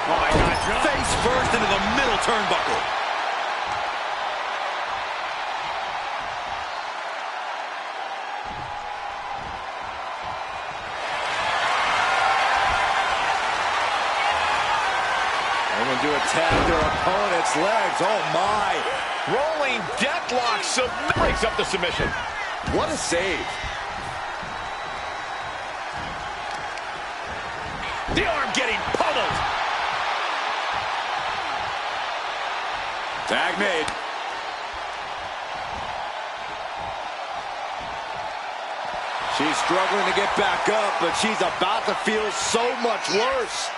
Oh my God. Face first into the middle turnbuckle. Someone to attack their opponent's legs. Oh, my. Rolling deathlock breaks up the submission. What a save. The arm getting pummeled. Tag made. She's struggling to get back up, but she's about to feel so much worse.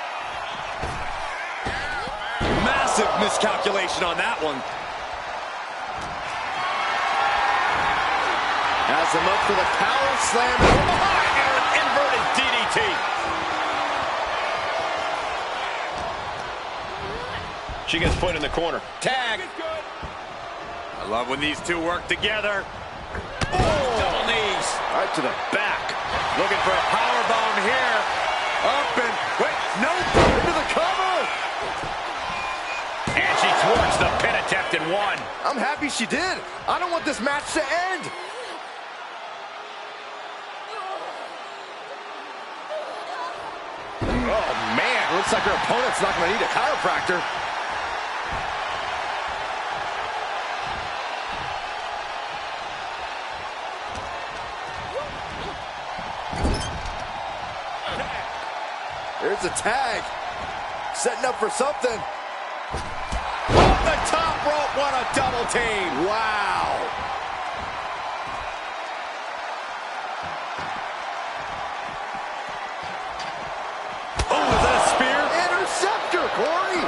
Massive miscalculation on that one. Has him up for the power slam. From behind and an inverted DDT. She gets put in the corner. Tag. I love when these two work together. Double knees. Right to the back. Looking for a powerbomb here. Up and, wait, no, into the cover. And she thwarts the pin attempt in one. I'm happy she did. I don't want this match to end. Oh, man. Looks like her opponent's not going to need a chiropractor. There's a tag. Setting up for something. Off the top rope, what a double team. Wow. Oh, is that a spear? Interceptor, Corey.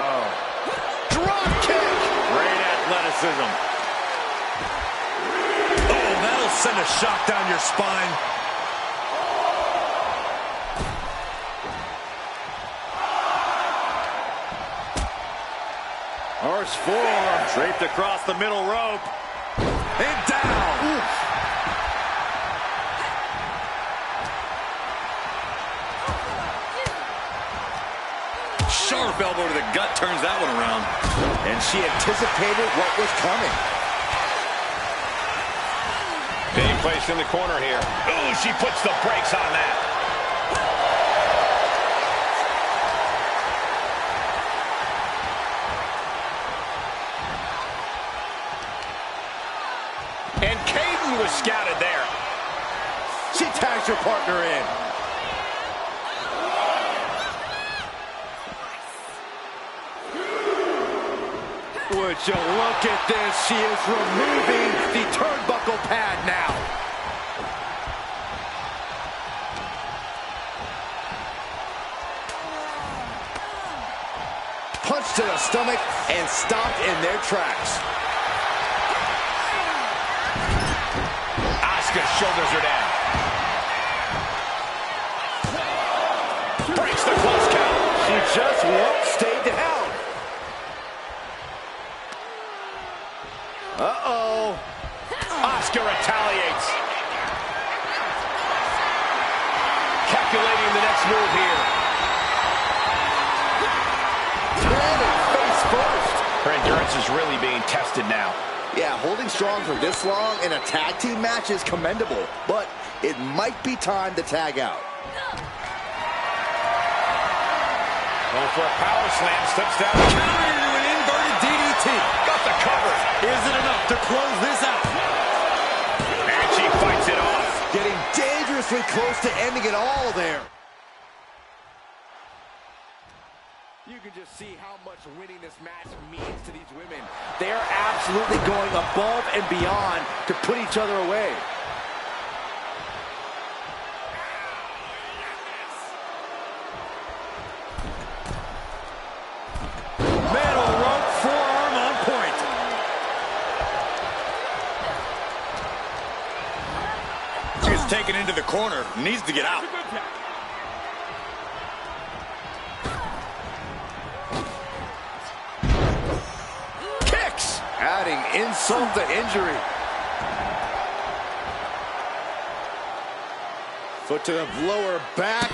Drop kick. Great athleticism. Oh, that'll send a shock down your spine. Horse forearm draped across the middle rope. And down. Oof. Sharp elbow to the gut turns that one around. And she anticipated what was coming. Being placed in the corner here. Ooh, she puts the brakes on that. And Caden was scouted there. She tags her partner in. Would you look at this? She is removing the turnbuckle pad now. Punch to the stomach and stopped in their tracks. Asuka shoulders her down. Breaks the close count. She just won't stay down. Uh-oh. Asuka retaliates. Calculating the next move here. Landing face first. Her endurance is really being tested now. Yeah, holding strong for this long in a tag team match is commendable, but it might be time to tag out. Going for a power slam, slips down. Counter into an inverted DDT. Got the cover. Is it enough to close this out? And she fights it off. Getting dangerously close to ending it all there. You can just see how much winning this match means to these women. They are absolutely going above and beyond to put each other away. Middle rope forearm on point. She's taken into the corner. Needs to get out. Kicks! Adding insult to injury. Foot to the lower back.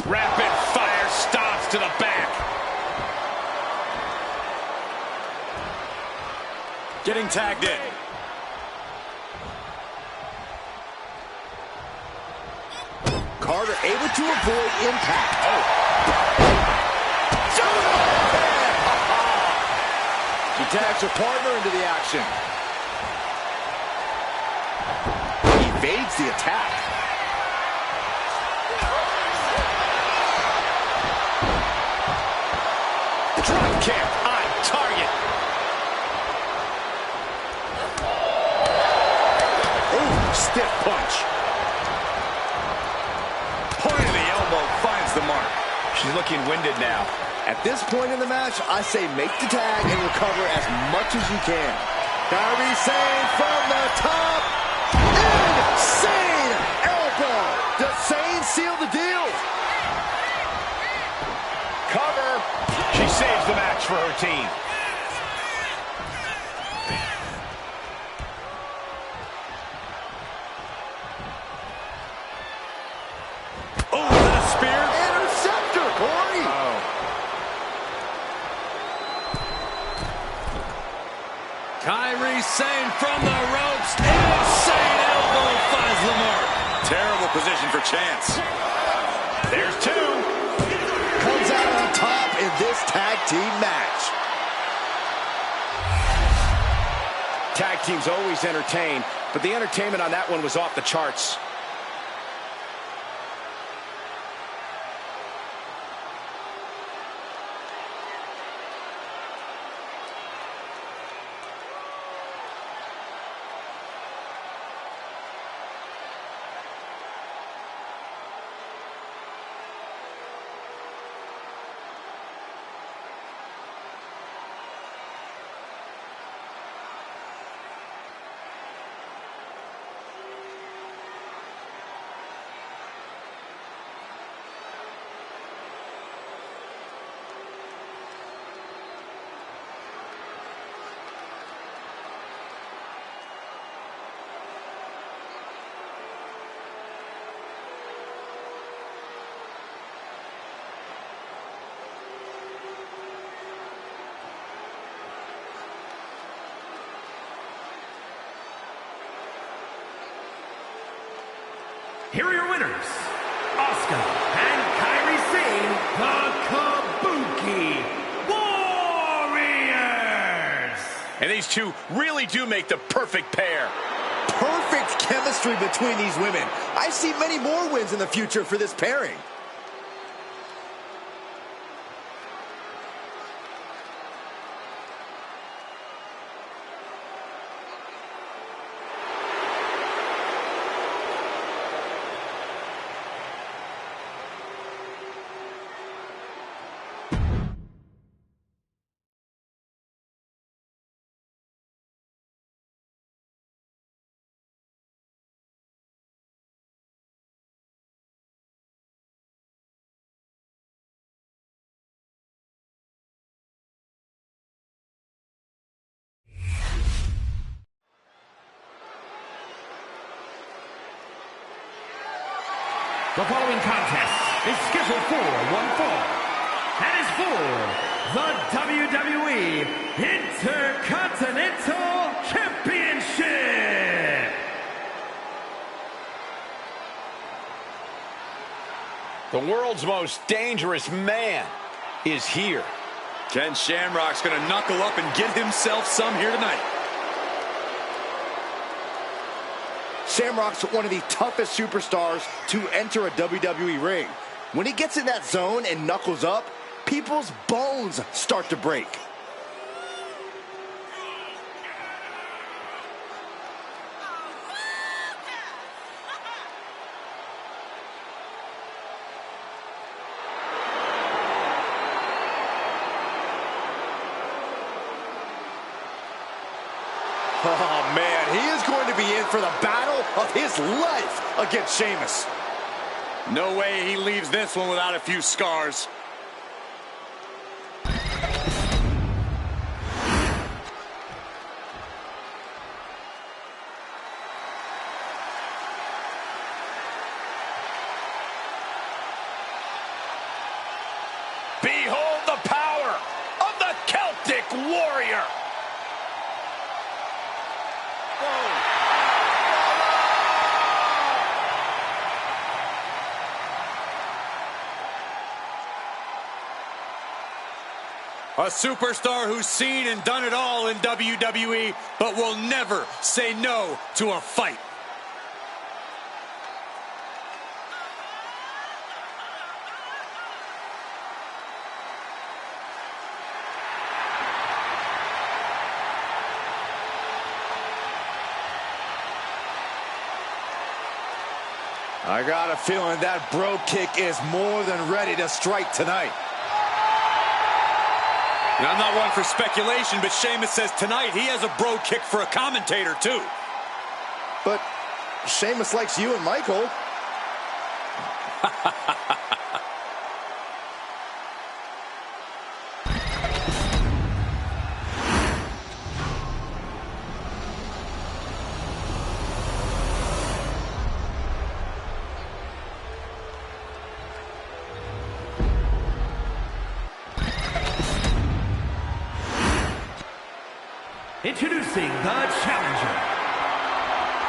Rapid fire stops to the back. Getting tagged in. Carter able to avoid impact. She tags her partner into the action. Evades the attack. Drop kick on target. Ooh, stiff punch. Point of the elbow finds the mark. She's looking winded now. At this point in the match, I say make the tag and recover as much as you can. Kairi Sane from the top. Insane elbow. Does Sane seal the deal? Cover. She saves the match for her team. Oh, is that a spear? Interceptor, Corey. Kairi Sane from the ropes. Insane elbow finds the mark. Terrible position for Chance. There's two. Comes out on top in this tag team match. Tag teams always entertain, but the entertainment on that one was off the charts. Here are your winners, Asuka and Kairi Sane, the Kabuki Warriors. And these two really do make the perfect pair. Perfect chemistry between these women. I see many more wins in the future for this pairing. The following contest is scheduled for one fall and is for the WWE Intercontinental Championship. The world's most dangerous man is here. Ken Shamrock's going to knuckle up and get himself some here tonight. Shamrock's one of the toughest superstars to enter a WWE ring. When he gets in that zone and knuckles up, people's bones start to break. Oh, man, he is going to be in for the battle of his life against Sheamus. No way he leaves this one without a few scars. Behold the power of the Celtic Warrior. A superstar who's seen and done it all in WWE, but will never say no to a fight. I got a feeling that bro kick is more than ready to strike tonight. And I'm not one for speculation, but Sheamus says tonight he has a bro kick for a commentator, too. But Sheamus likes you and Michael. Introducing the challenger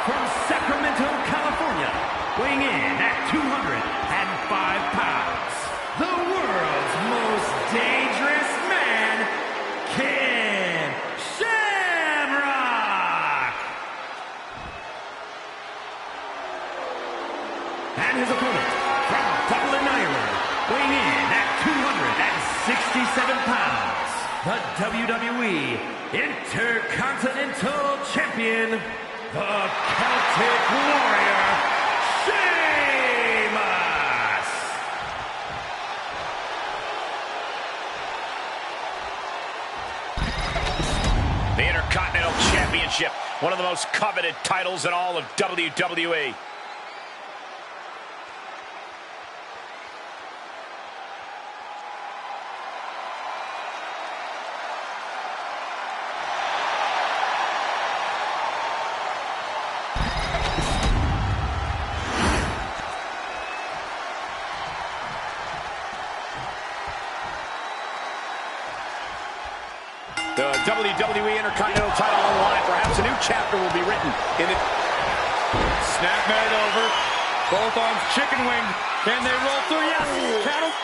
from Sacramento, California, weighing in at 205 pounds, the world's most dangerous man, Ken Shamrock. And his opponent from Dublin, Ireland, weighing in at 267 pounds, the WWE Intercontinental Champion, the Celtic Warrior, Sheamus! The Intercontinental Championship, one of the most coveted titles in all of WWE. The WWE Intercontinental title on the line. Perhaps a new chapter will be written in it. Snap mat over. Both arms chicken winged. Can they roll through? Yes. Count.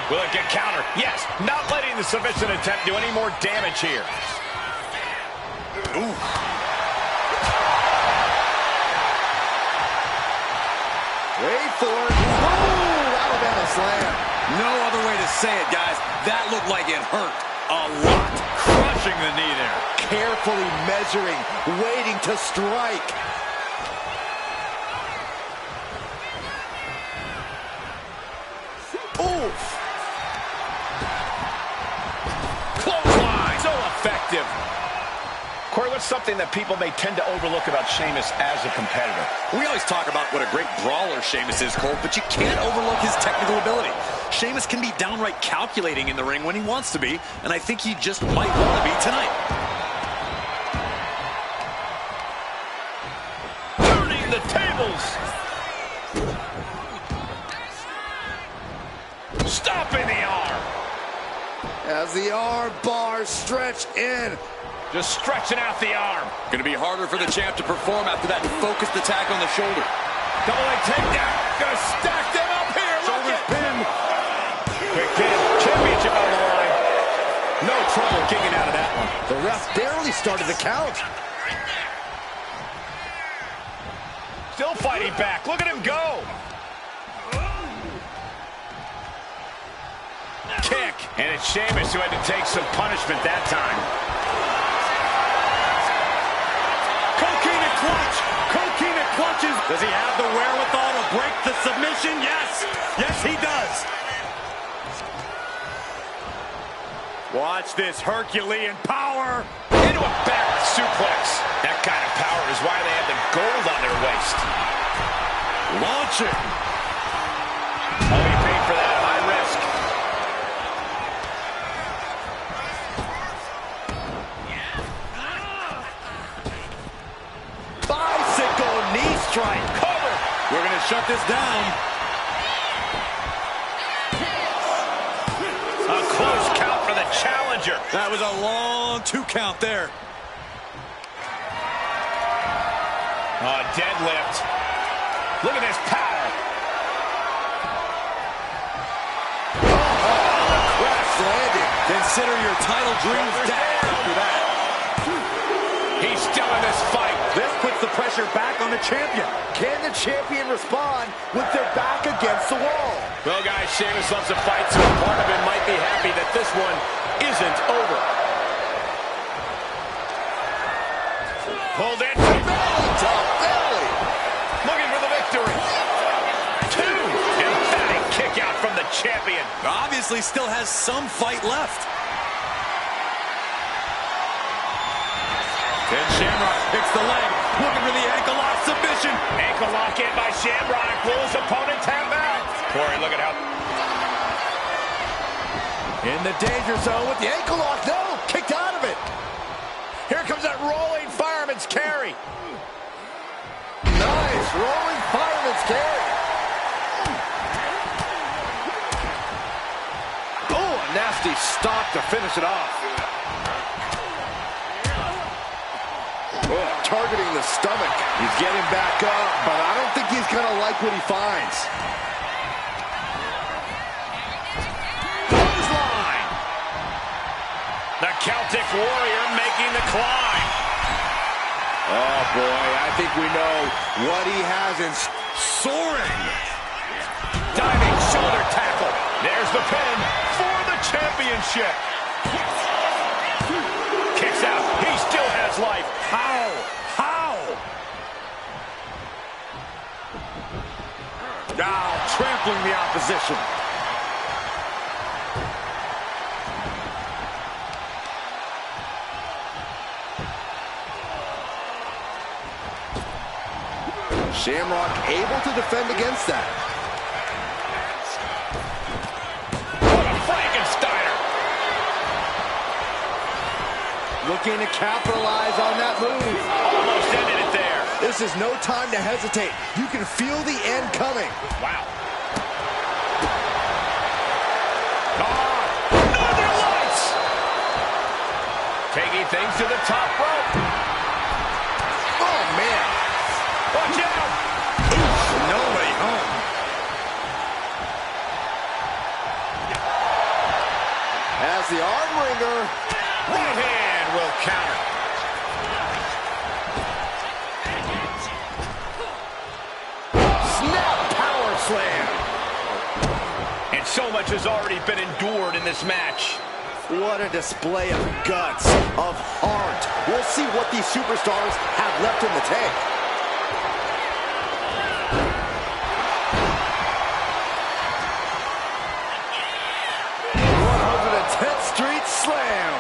Will it get counter? Yes. Not letting the submission attempt do any more damage here. Ooh. Wait for it. Oh, Alabama slam. No other way to say it, guys. That looked like it hurt a lot. Crushing the knee there. Carefully measuring, waiting to strike. Oof. Clothesline. So effective. Corey, what's something that people may tend to overlook about Sheamus as a competitor? We always talk about what a great brawler Sheamus is, Cole, but you can't overlook his technical ability. Sheamus can be downright calculating in the ring when he wants to be, and I think he just might want to be tonight. Turning the tables. Stopping the arm. As the arm bars stretch in. Just stretching out the arm. Going to be harder for the champ to perform after that focused attack on the shoulder. Double leg takedown. Gonna stack them up here. Look at him. Quick pin. Championship on the line. No trouble kicking out of that one. The ref barely started the count. Still fighting back. Look at him go. Kick. And it's Sheamus who had to take some punishment that time. Clutch. Coquina clutches. Does he have the wherewithal to break the submission? Yes. Yes, he does. Watch this Herculean power. And into a back suplex. That kind of power is why they have the gold on their waist. Launching. Oh, he paid for that at high risk. Bicycle knee strike. Cover. We're going to shut this down. A close count for the challenger. That was a long 2 count there. Deadlift. Look at this power. The crash landing. Consider your title dreams down after that. He's still in this fight. This puts the pressure back on the champion. Can the champion respond with their back against the wall? Well, guys, Sheamus loves to fight, so part of him might be happy that this one isn't over. Pulled in. Belly to belly. Looking for the victory. 2. Emphatic kick out from the champion. Obviously still has some fight left. And Shamrock picks the leg, looking for the ankle lock submission. Ankle lock in by Shamrock. Will his opponent tap out? Corey, look at how... In the danger zone with the ankle lock. No, kicked out of it. Here comes that rolling fireman's carry. Nice rolling fireman's carry. Oh, a nasty stop to finish it off. Oh, targeting the stomach. He's getting back up, but I don't think he's going to like what he finds. Clothesline. The Celtic Warrior making the climb. Oh, boy, I think we know what he has in soaring. Diving shoulder tackle. There's the pin for the championship. Kicks out. He still has life. How? Now trampling the opposition. Shamrock able to defend against that. What a Frankensteiner. Looking to capitalize on that move. Almost ended it there. This is no time to hesitate. You can feel the end coming. Wow. Northern Lights. Taking things to the top rope. Oh, man. Watch out. No way home. As the arm wringer. Right hand will counter. Snap power slam. And so much has already been endured in this match. What a display of guts, of heart. We'll see what these superstars have left in the tank. Street slam.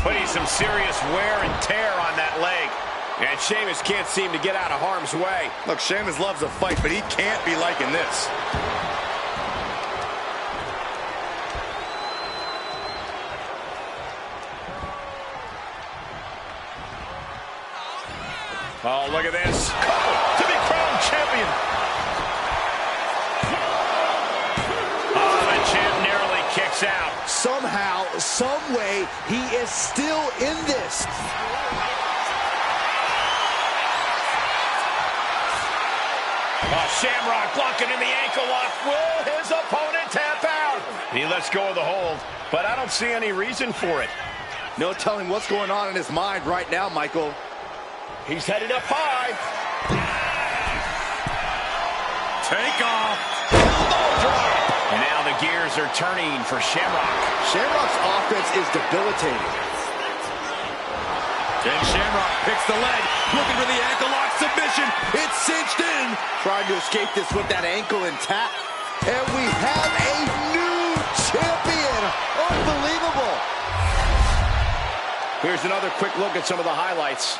Putting some serious wear and tear on that leg. And Sheamus can't seem to get out of harm's way. Look, Sheamus loves a fight, but he can't be liking this. Oh, look at this. To be crowned champion. Oh, the champ narrowly kicks out. Somehow, some way, he is still in this. Oh, Shamrock blocking in the ankle lock. Will his opponent tap out? He lets go of the hold, but I don't see any reason for it. No telling what's going on in his mind right now, Michael. He's headed up high. Take off. Elbow drop. And now the gears are turning for Shamrock. Shamrock's offense is debilitating. And Shamrock picks the leg, looking for the ankle lock submission. It's cinched in. Trying to escape this with that ankle intact. And we have a new champion. Unbelievable. Here's another quick look at some of the highlights.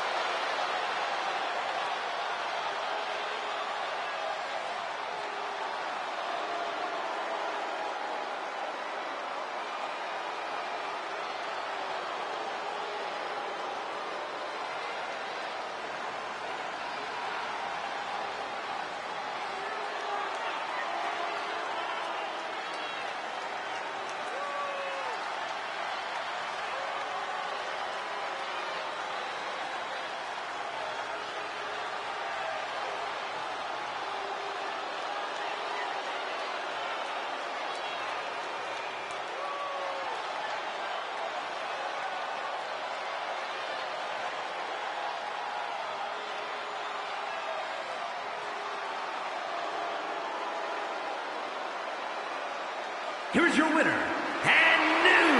Here's your winner, and new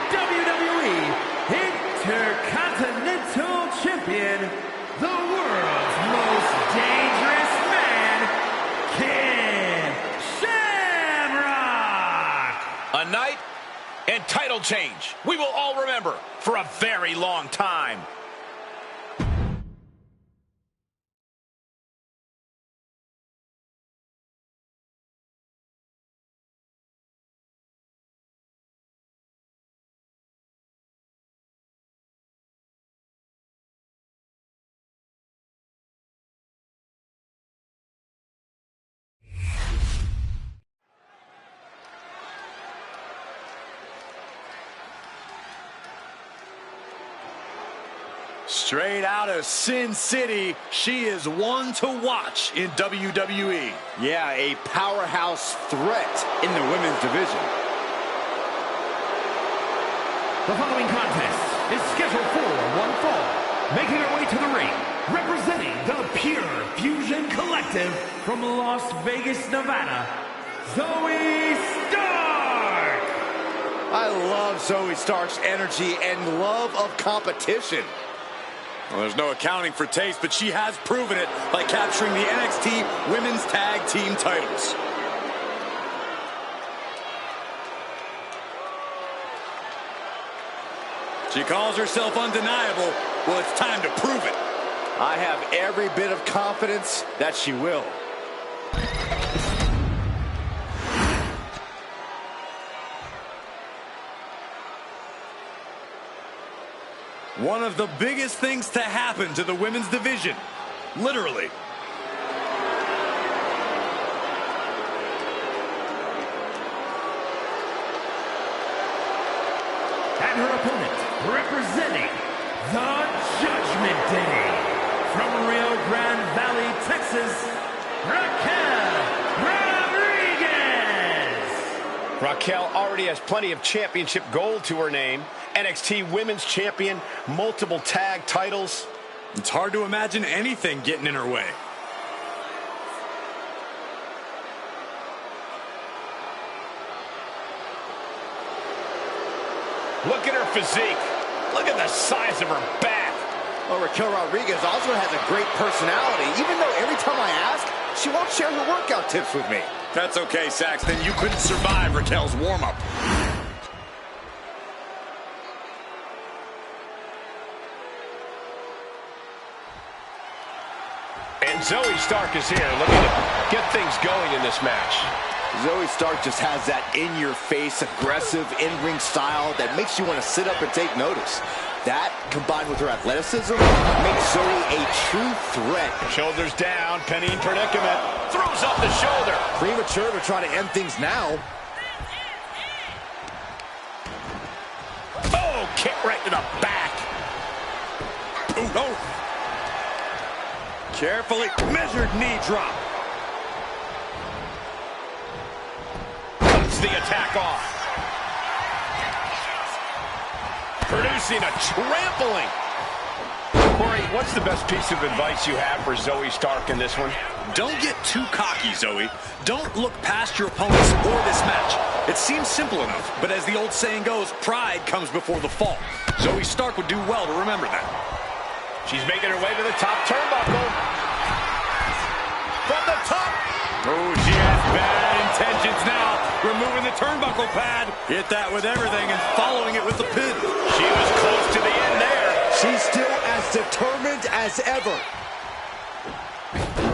WWE Intercontinental Champion, the world's most dangerous man, Ken Shamrock! A night and title change we will all remember for a very long time. Straight out of Sin City, she is one to watch in WWE. Yeah, a powerhouse threat in the women's division. The following contest is scheduled for one fall. Making her way to the ring, representing the Pure Fusion Collective from Las Vegas, Nevada, Zoe Stark! I love Zoe Stark's energy and love of competition. Well, there's no accounting for taste, but she has proven it by capturing the NXT Women's Tag Team titles. She calls herself undeniable. Well, it's time to prove it. I have every bit of confidence that she will. One of the biggest things to happen to the women's division. Literally. And her opponent, representing the Judgment Day, from Rio Grande Valley, Texas, Raquel Rodriguez! Raquel already has plenty of championship gold to her name. NXT Women's Champion, multiple tag titles. It's hard to imagine anything getting in her way. Look at her physique. Look at the size of her back. Well, Raquel Rodriguez also has a great personality, even though every time I ask, she won't share her workout tips with me. That's okay, Saxton. You couldn't survive Raquel's warm-up. And Zoe Stark is here looking to get things going in this match. Zoe Stark just has that in-your-face, aggressive in-ring style that makes you want to sit up and take notice. That, combined with her athleticism, makes Zoe a true threat. Shoulders down, pinning predicament. Throws up the shoulder. Premature to try to end things now. Oh, kick right to the back. Ooh, no. Carefully measured knee drop. Cuts the attack off. Producing a trampling. Corey, what's the best piece of advice you have for Zoe Stark in this one? Don't get too cocky, Zoe. Don't look past your opponents or this match. It seems simple enough, but as the old saying goes, pride comes before the fall. Zoe Stark would do well to remember that. She's making her way to the top turnbuckle. From the top. Oh, she has bad intentions now. Removing the turnbuckle pad. Hit that with everything and following it with the pin. She was close to the end there. She's still as determined as ever.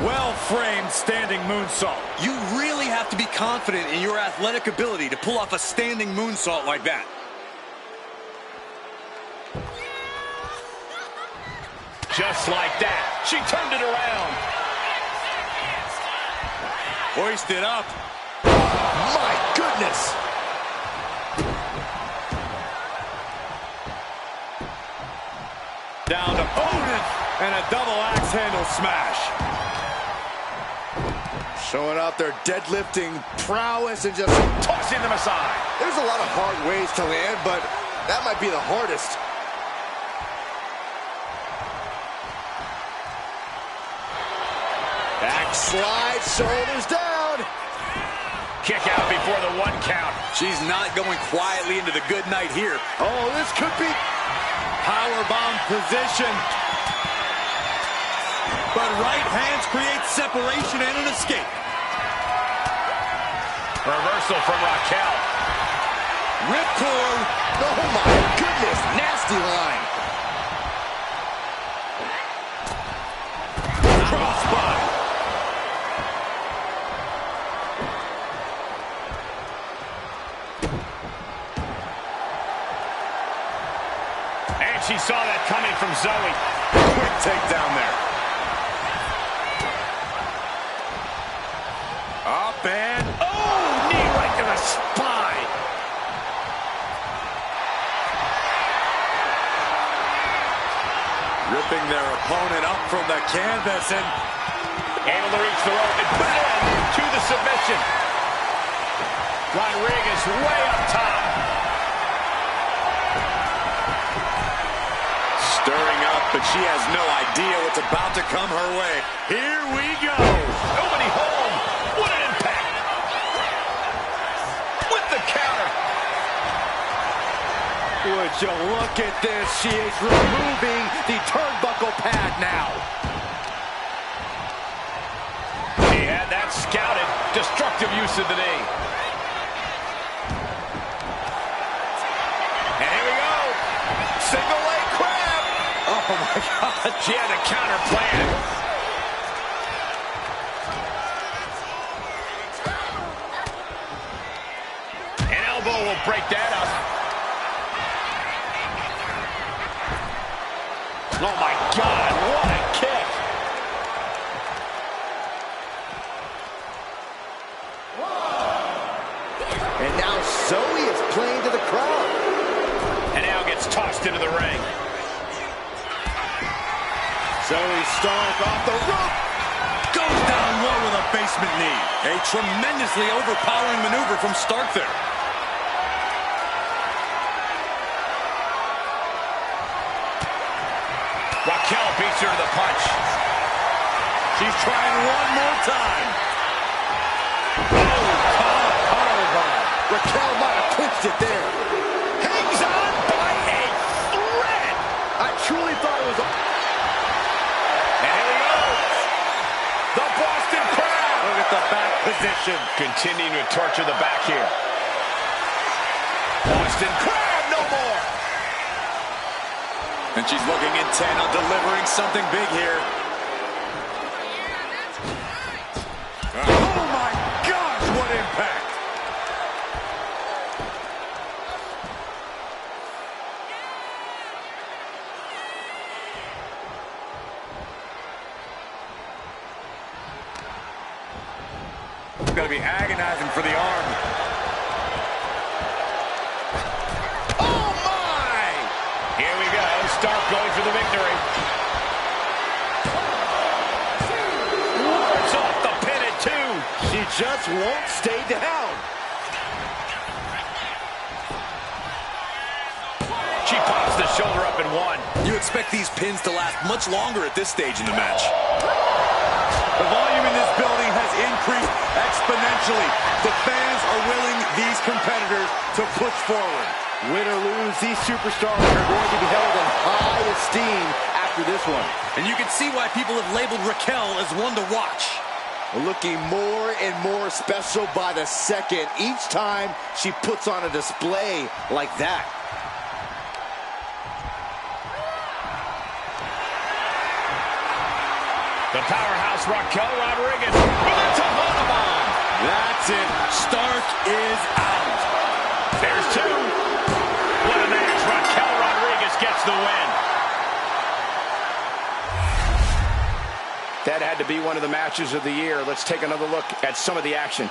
Well-framed standing moonsault. You really have to be confident in your athletic ability to pull off a standing moonsault like that. Just like that. She turned it around. Hoisted up. My goodness. Down to opponent. And a double axe handle smash. Showing out their deadlifting prowess and just Tossing them aside. there's a lot of hard ways to land, but that might be the hardest. Back slide, shoulders down. Kick out before the 1 count. She's not going quietly into the good night here. Oh, this could be Powerbomb position. But right hands create separation and an escape. Reversal from Raquel. ripcord. Oh my goodness, nasty line. Crossbody. And she saw that coming from Zoe. Quick takedown there. Up and Oh, knee right to the spine. ripping their opponent up from the canvas and Able to reach the rope and put it in to the submission. Rodriguez way up top. stirring up, but she has no idea what's about to come her way. Here we go. Nobody home. What an impact. With the counter. Would you look at this? She is removing the turnbuckle pad now. He had that scouted. Destructive use of the knee. And here we go. Single leg crab. Oh my God. She had the counter planned. An elbow will break that up. Oh my God, what a kick. And now Zoe is playing to the crowd. And now gets tossed into the ring. Zoe Stark off the rope. Goes down low with a basement knee. A tremendously overpowering maneuver from Stark there. Raquel beats her to the punch. She's trying one more time. Raquel might have clinched it there. Hangs on by a thread. I truly thought it was a... And here we go. The Boston Crab. Look at the back position. Continuing to torture the back here. Boston Crab, no more. And she's looking intent on delivering something big here. Oh my gosh, what impact. It's going to be agonizing for the arm. Oh my! Here we go. Stark going for the victory. Wards off the pin at 2. She just won't stay down. She pops the shoulder up in 1. You expect these pins to last much longer at this stage in the match. The volume in this building has increased exponentially. The fans are willing these competitors to push forward. Win or lose, these superstars are going to be held in high esteem after after this one. And you can see why people have labeled Raquel as one to watch. Looking more and more special by the second each time she puts on a display like that. The powerhouse Raquel Rodriguez with a Tejana bomb. That's it. Stark is out. There's two. What a match. Raquel Rodriguez gets the win. That had to be one of the matches of the year. Let's take another look at some of the action.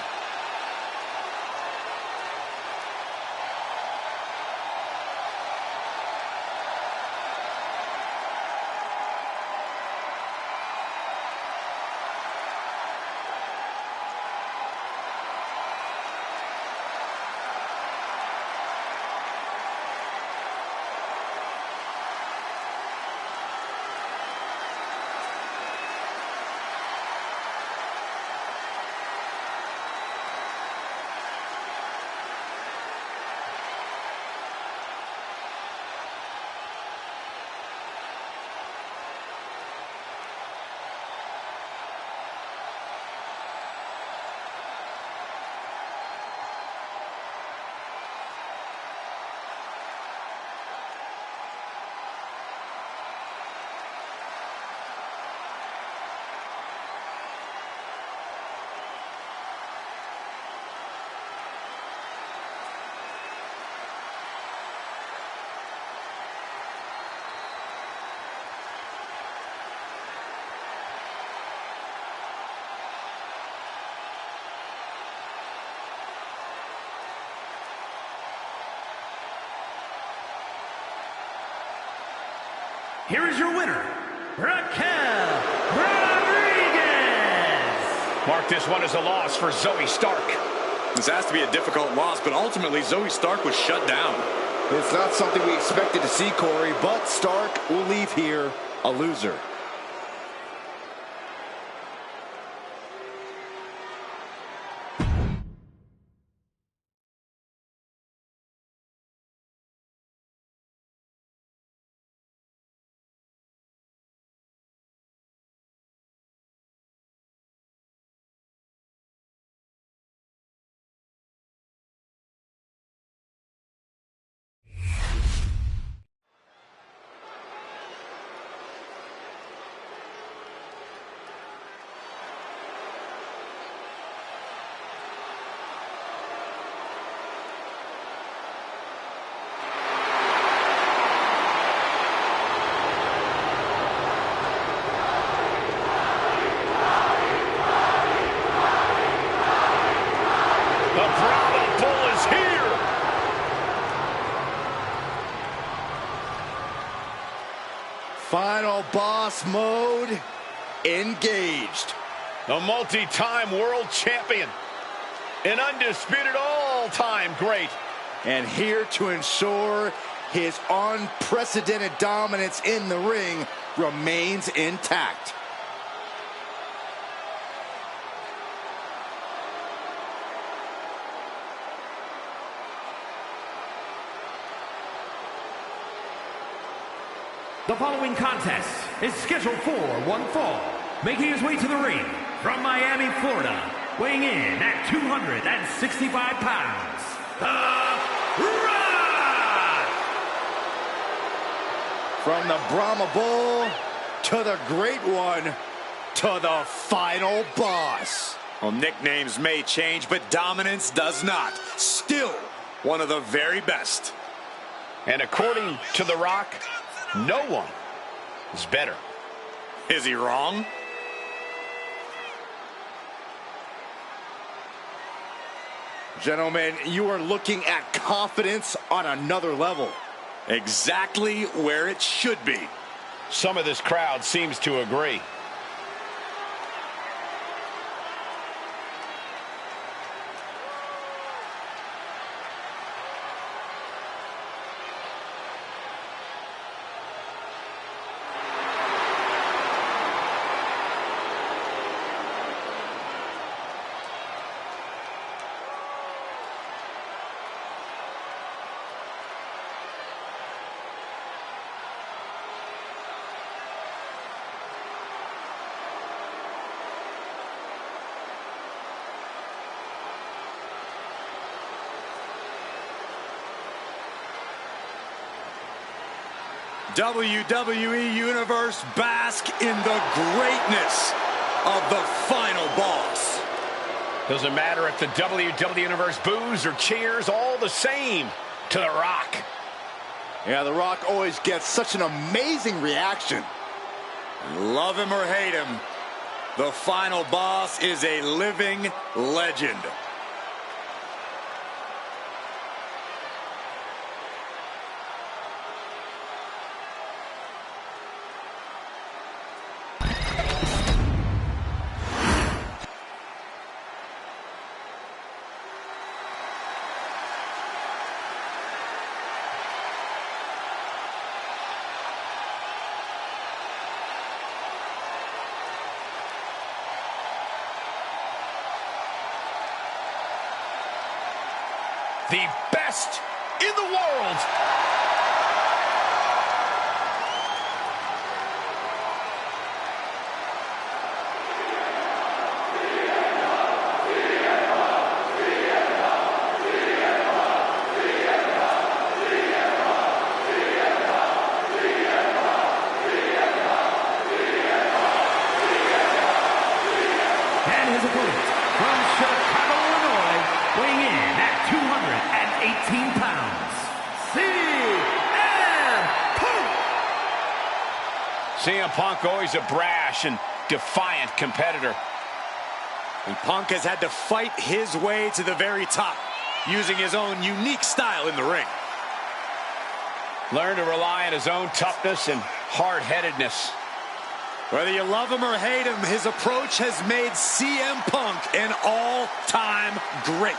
Here is your winner, Raquel Rodriguez. Mark this one as a loss for Zoe Stark. This has to be a difficult loss, but ultimately Zoe Stark was shut down. It's not something we expected to see, Corey, but Stark will leave here a loser. Final boss mode engaged. A multi-time world champion. An undisputed all-time great. And here to ensure his unprecedented dominance in the ring remains intact. The following contest is scheduled for one fall. Making his way to the ring from Miami, Florida, weighing in at 265 pounds, The Rock! From the Brahma Bull to the Great One to the final boss. Well, nicknames may change, but dominance does not. Still one of the very best. And according to The Rock, no one is better. Is he wrong? Gentlemen, you are looking at confidence on another level. Exactly where it should be. Some of this crowd seems to agree. WWE Universe, bask in the greatness of the final boss. Doesn't matter if the WWE Universe boos or cheers, all the same to The Rock. Yeah, The Rock always gets such an amazing reaction. Love him or hate him, the final boss is a living legend. The best in the world. And his opponent from Chicago, Illinois, weighing in at 218 pounds, CM Punk. CM Punk always a brash and defiant competitor. And Punk has had to fight his way to the very top, using his own unique style in the ring. Learn to rely on his own toughness and hard-headedness. Whether you love him or hate him, his approach has made CM Punk an all-time great.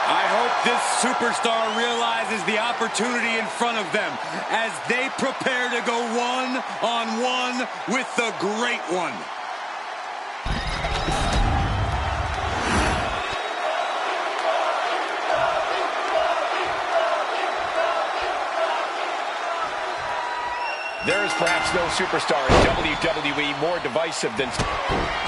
I hope this superstar realizes the opportunity in front of them as they prepare to go one-on-one with the Great One. There is perhaps no superstar in WWE more divisive than...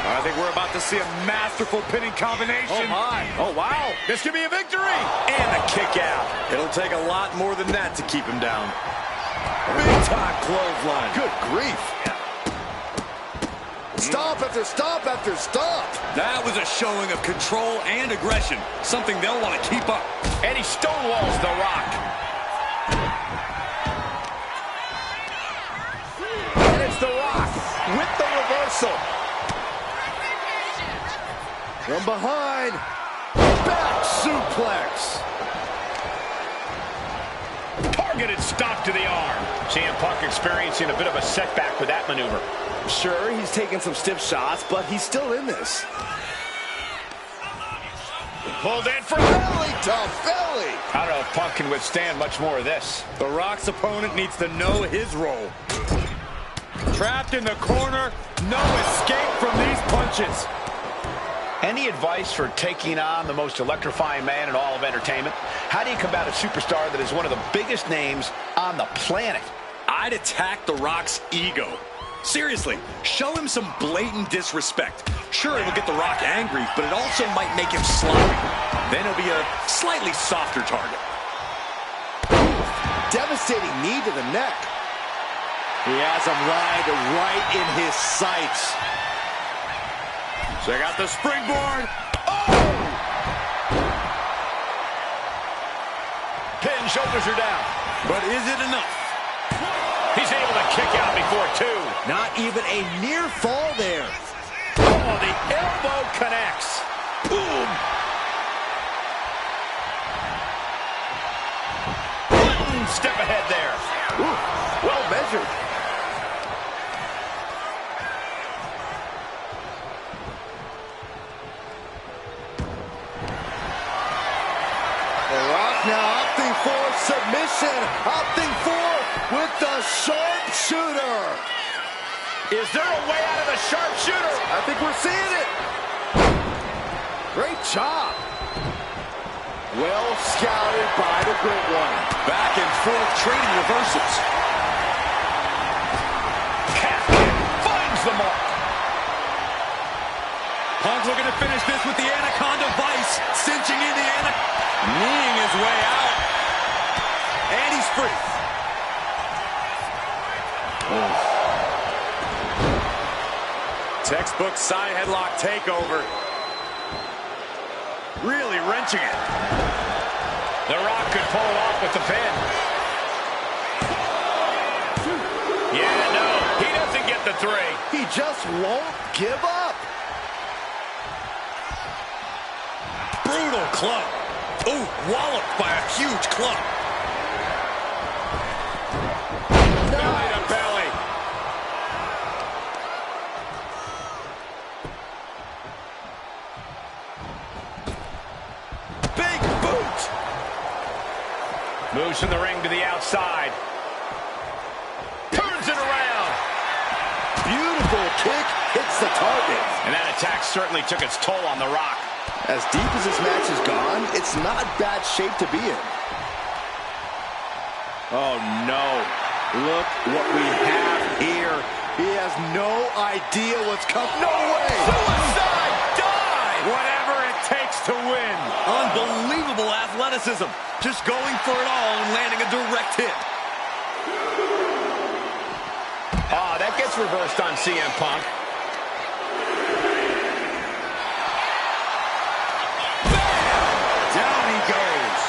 I think we're about to see a masterful pinning combination. Oh, my. Oh, wow. This could be a victory. And a kick out. It'll take a lot more than that to keep him down. Big-time clothesline. Good grief. Stomp after stomp after stomp. That was a showing of control and aggression, something they'll want to keep up. And he stonewalls The Rock. And it's The Rock with the reversal. From behind, back suplex. Targeted stop to the arm. CM Punk experiencing a bit of a setback with that maneuver. Sure, he's taking some stiff shots, but he's still in this. Pulled in for... Belly to belly. I don't know if Punk can withstand much more of this. The Rock's opponent needs to know his role. Trapped in the corner, no escape from these punches. Any advice for taking on the most electrifying man in all of entertainment? How do you combat a superstar that is one of the biggest names on the planet? I'd attack The Rock's ego. Seriously, show him some blatant disrespect. Sure, it'll get The Rock angry, but it also might make him sloppy. Then he'll be a slightly softer target. Devastating knee to the neck. He has him right in his sights. Check out the springboard. Oh! Pin, shoulders are down. But is it enough? He's able to kick out before two. Not even a near fall there. Oh, the elbow connects. Boom. Step ahead there. Ooh, well measured. The Rock now opting for submission, opting for with the sharpshooter. Is there a way out of the sharpshooter? I think we're seeing it. Great job. Well scouted by the Great One. Back and forth, trading reversals. Calf kick finds the mark. Punk looking to finish this with the Anaconda Vice, cinching in the kneeing his way out. And he's free. Textbook side headlock takeover. Really wrenching it. The Rock could pull it off with the pin. Yeah, no, he doesn't get the 3. He just won't give up. Brutal club. Ooh, walloped by a huge club. Belly to belly. Big boot. Moves from the ring to the outside. Turns it around. Beautiful kick hits the target. And that attack certainly took its toll on The Rock. As deep as this match has gone, it's not bad shape to be in. Oh, no. Look what we have here. He has no idea what's coming. No way! Suicide dive! Whatever it takes to win. Unbelievable athleticism. Just going for it all and landing a direct hit. Ah, that gets reversed on CM Punk. Down he goes.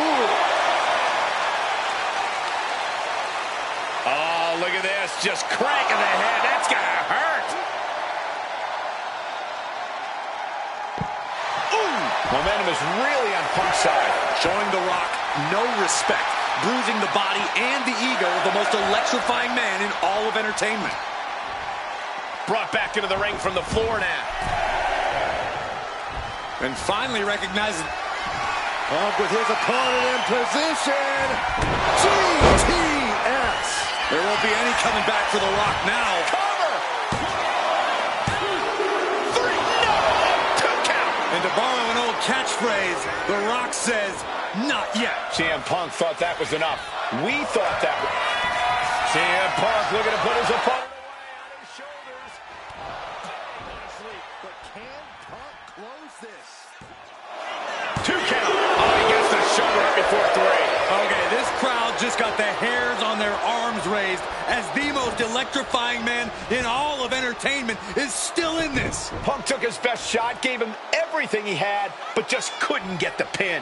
Ooh. Oh, look at this. Just cranking the head. That's gonna hurt. Ooh. Momentum is really on Punk's side. Showing The Rock no respect. Bruising the body and the ego of the most electrifying man in all of entertainment. Brought back into the ring from the floor now. And finally recognizing Punk with his opponent in position. GTS. there won't be any coming back for The Rock now. Cover. 3, no, 2 count. And to borrow an old catchphrase, The Rock says, not yet. CM Punk thought that was enough. We thought that was... CM Punk looking to put his opponent away on his shoulders. But can Punk close this? 2 count. Oh, he gets the shoulder up before 3. Okay, this crowd just got the hairs on their arms raised as the most electrifying man in all of entertainment is still in this. Punk took his best shot, gave him everything he had, but just couldn't get the pin.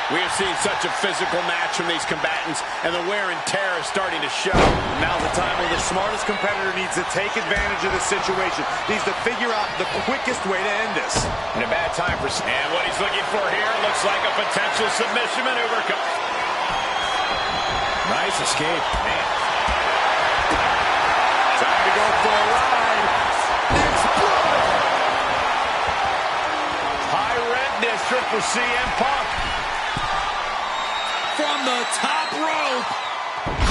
We have seen such a physical match from these combatants, and the wear and tear is starting to show. Now's the time where the smartest competitor needs to take advantage of the situation. Needs to figure out the quickest way to end this. And a bad time for... And what he's looking for here looks like a potential submission maneuver. Nice escape. Man. Time to go for a ride. It's blood. High red district for CM Punk. From the top rope.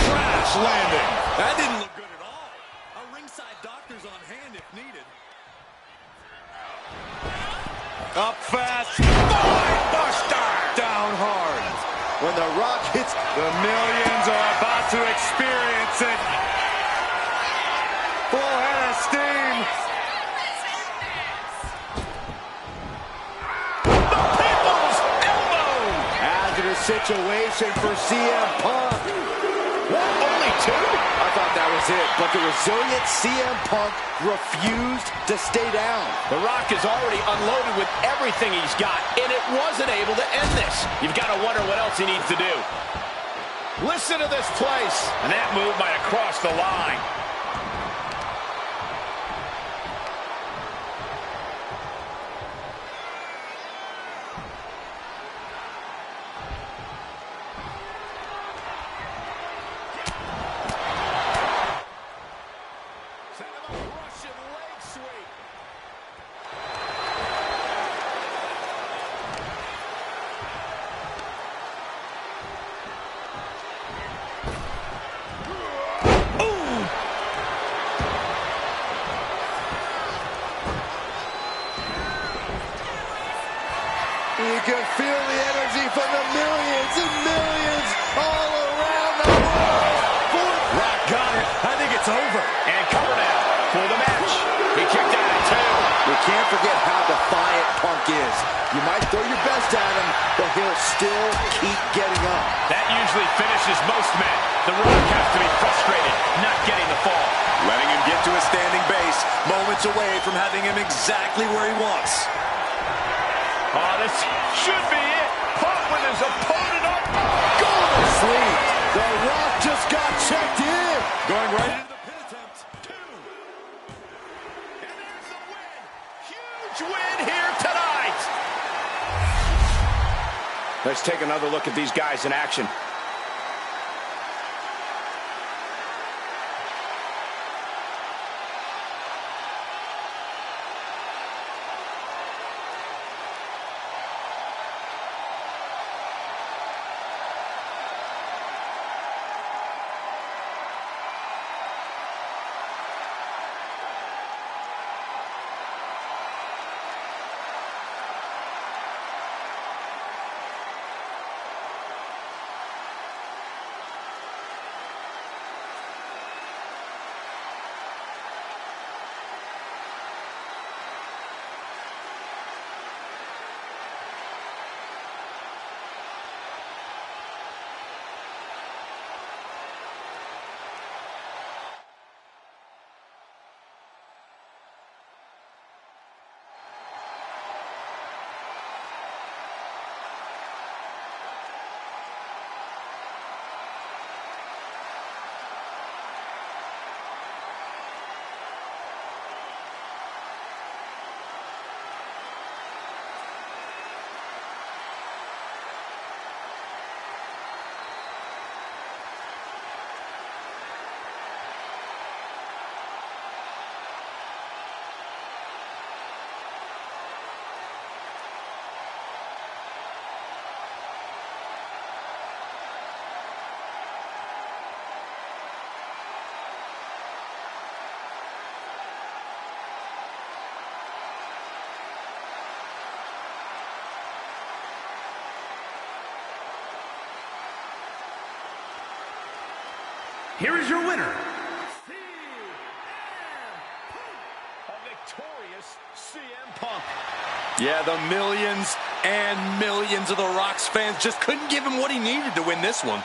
Crash landing. That didn't look good at all. A ringside doctor's on hand if needed. Up fast. Buster. Down hard. When The Rock hits, The millions are about to experience it. Full head of steam. The People's Elbow. hazardous situation for CM Punk. What, only 2? I thought that was it, but the resilient CM Punk refused to stay down. The Rock is already unloaded with everything he's got, and it wasn't able to end this. You've got to wonder what else he needs to do. Listen to this place. And that move might have crossed the line. You can feel the energy from the millions and millions all around the world. Rock got it. I think it's over. And cover now for the match. He kicked out at 2. We can't forget how defiant Punk is. You might throw your best at him, but he'll still keep getting up. That usually finishes most men. The Rock has to be frustrated not getting the fall. Letting him get to a standing base, moments away from having him exactly where he wants. Oh, this should be it. Punk with his opponent up. Going to sleep. The Rock just got checked in. Going right into the pin attempt. 2. And there's the win. Huge win here tonight. Let's take another look at these guys in action. Here is your winner, A victorious CM Punk. Yeah, the millions and millions of The Rock's fans just couldn't give him what he needed to win this one.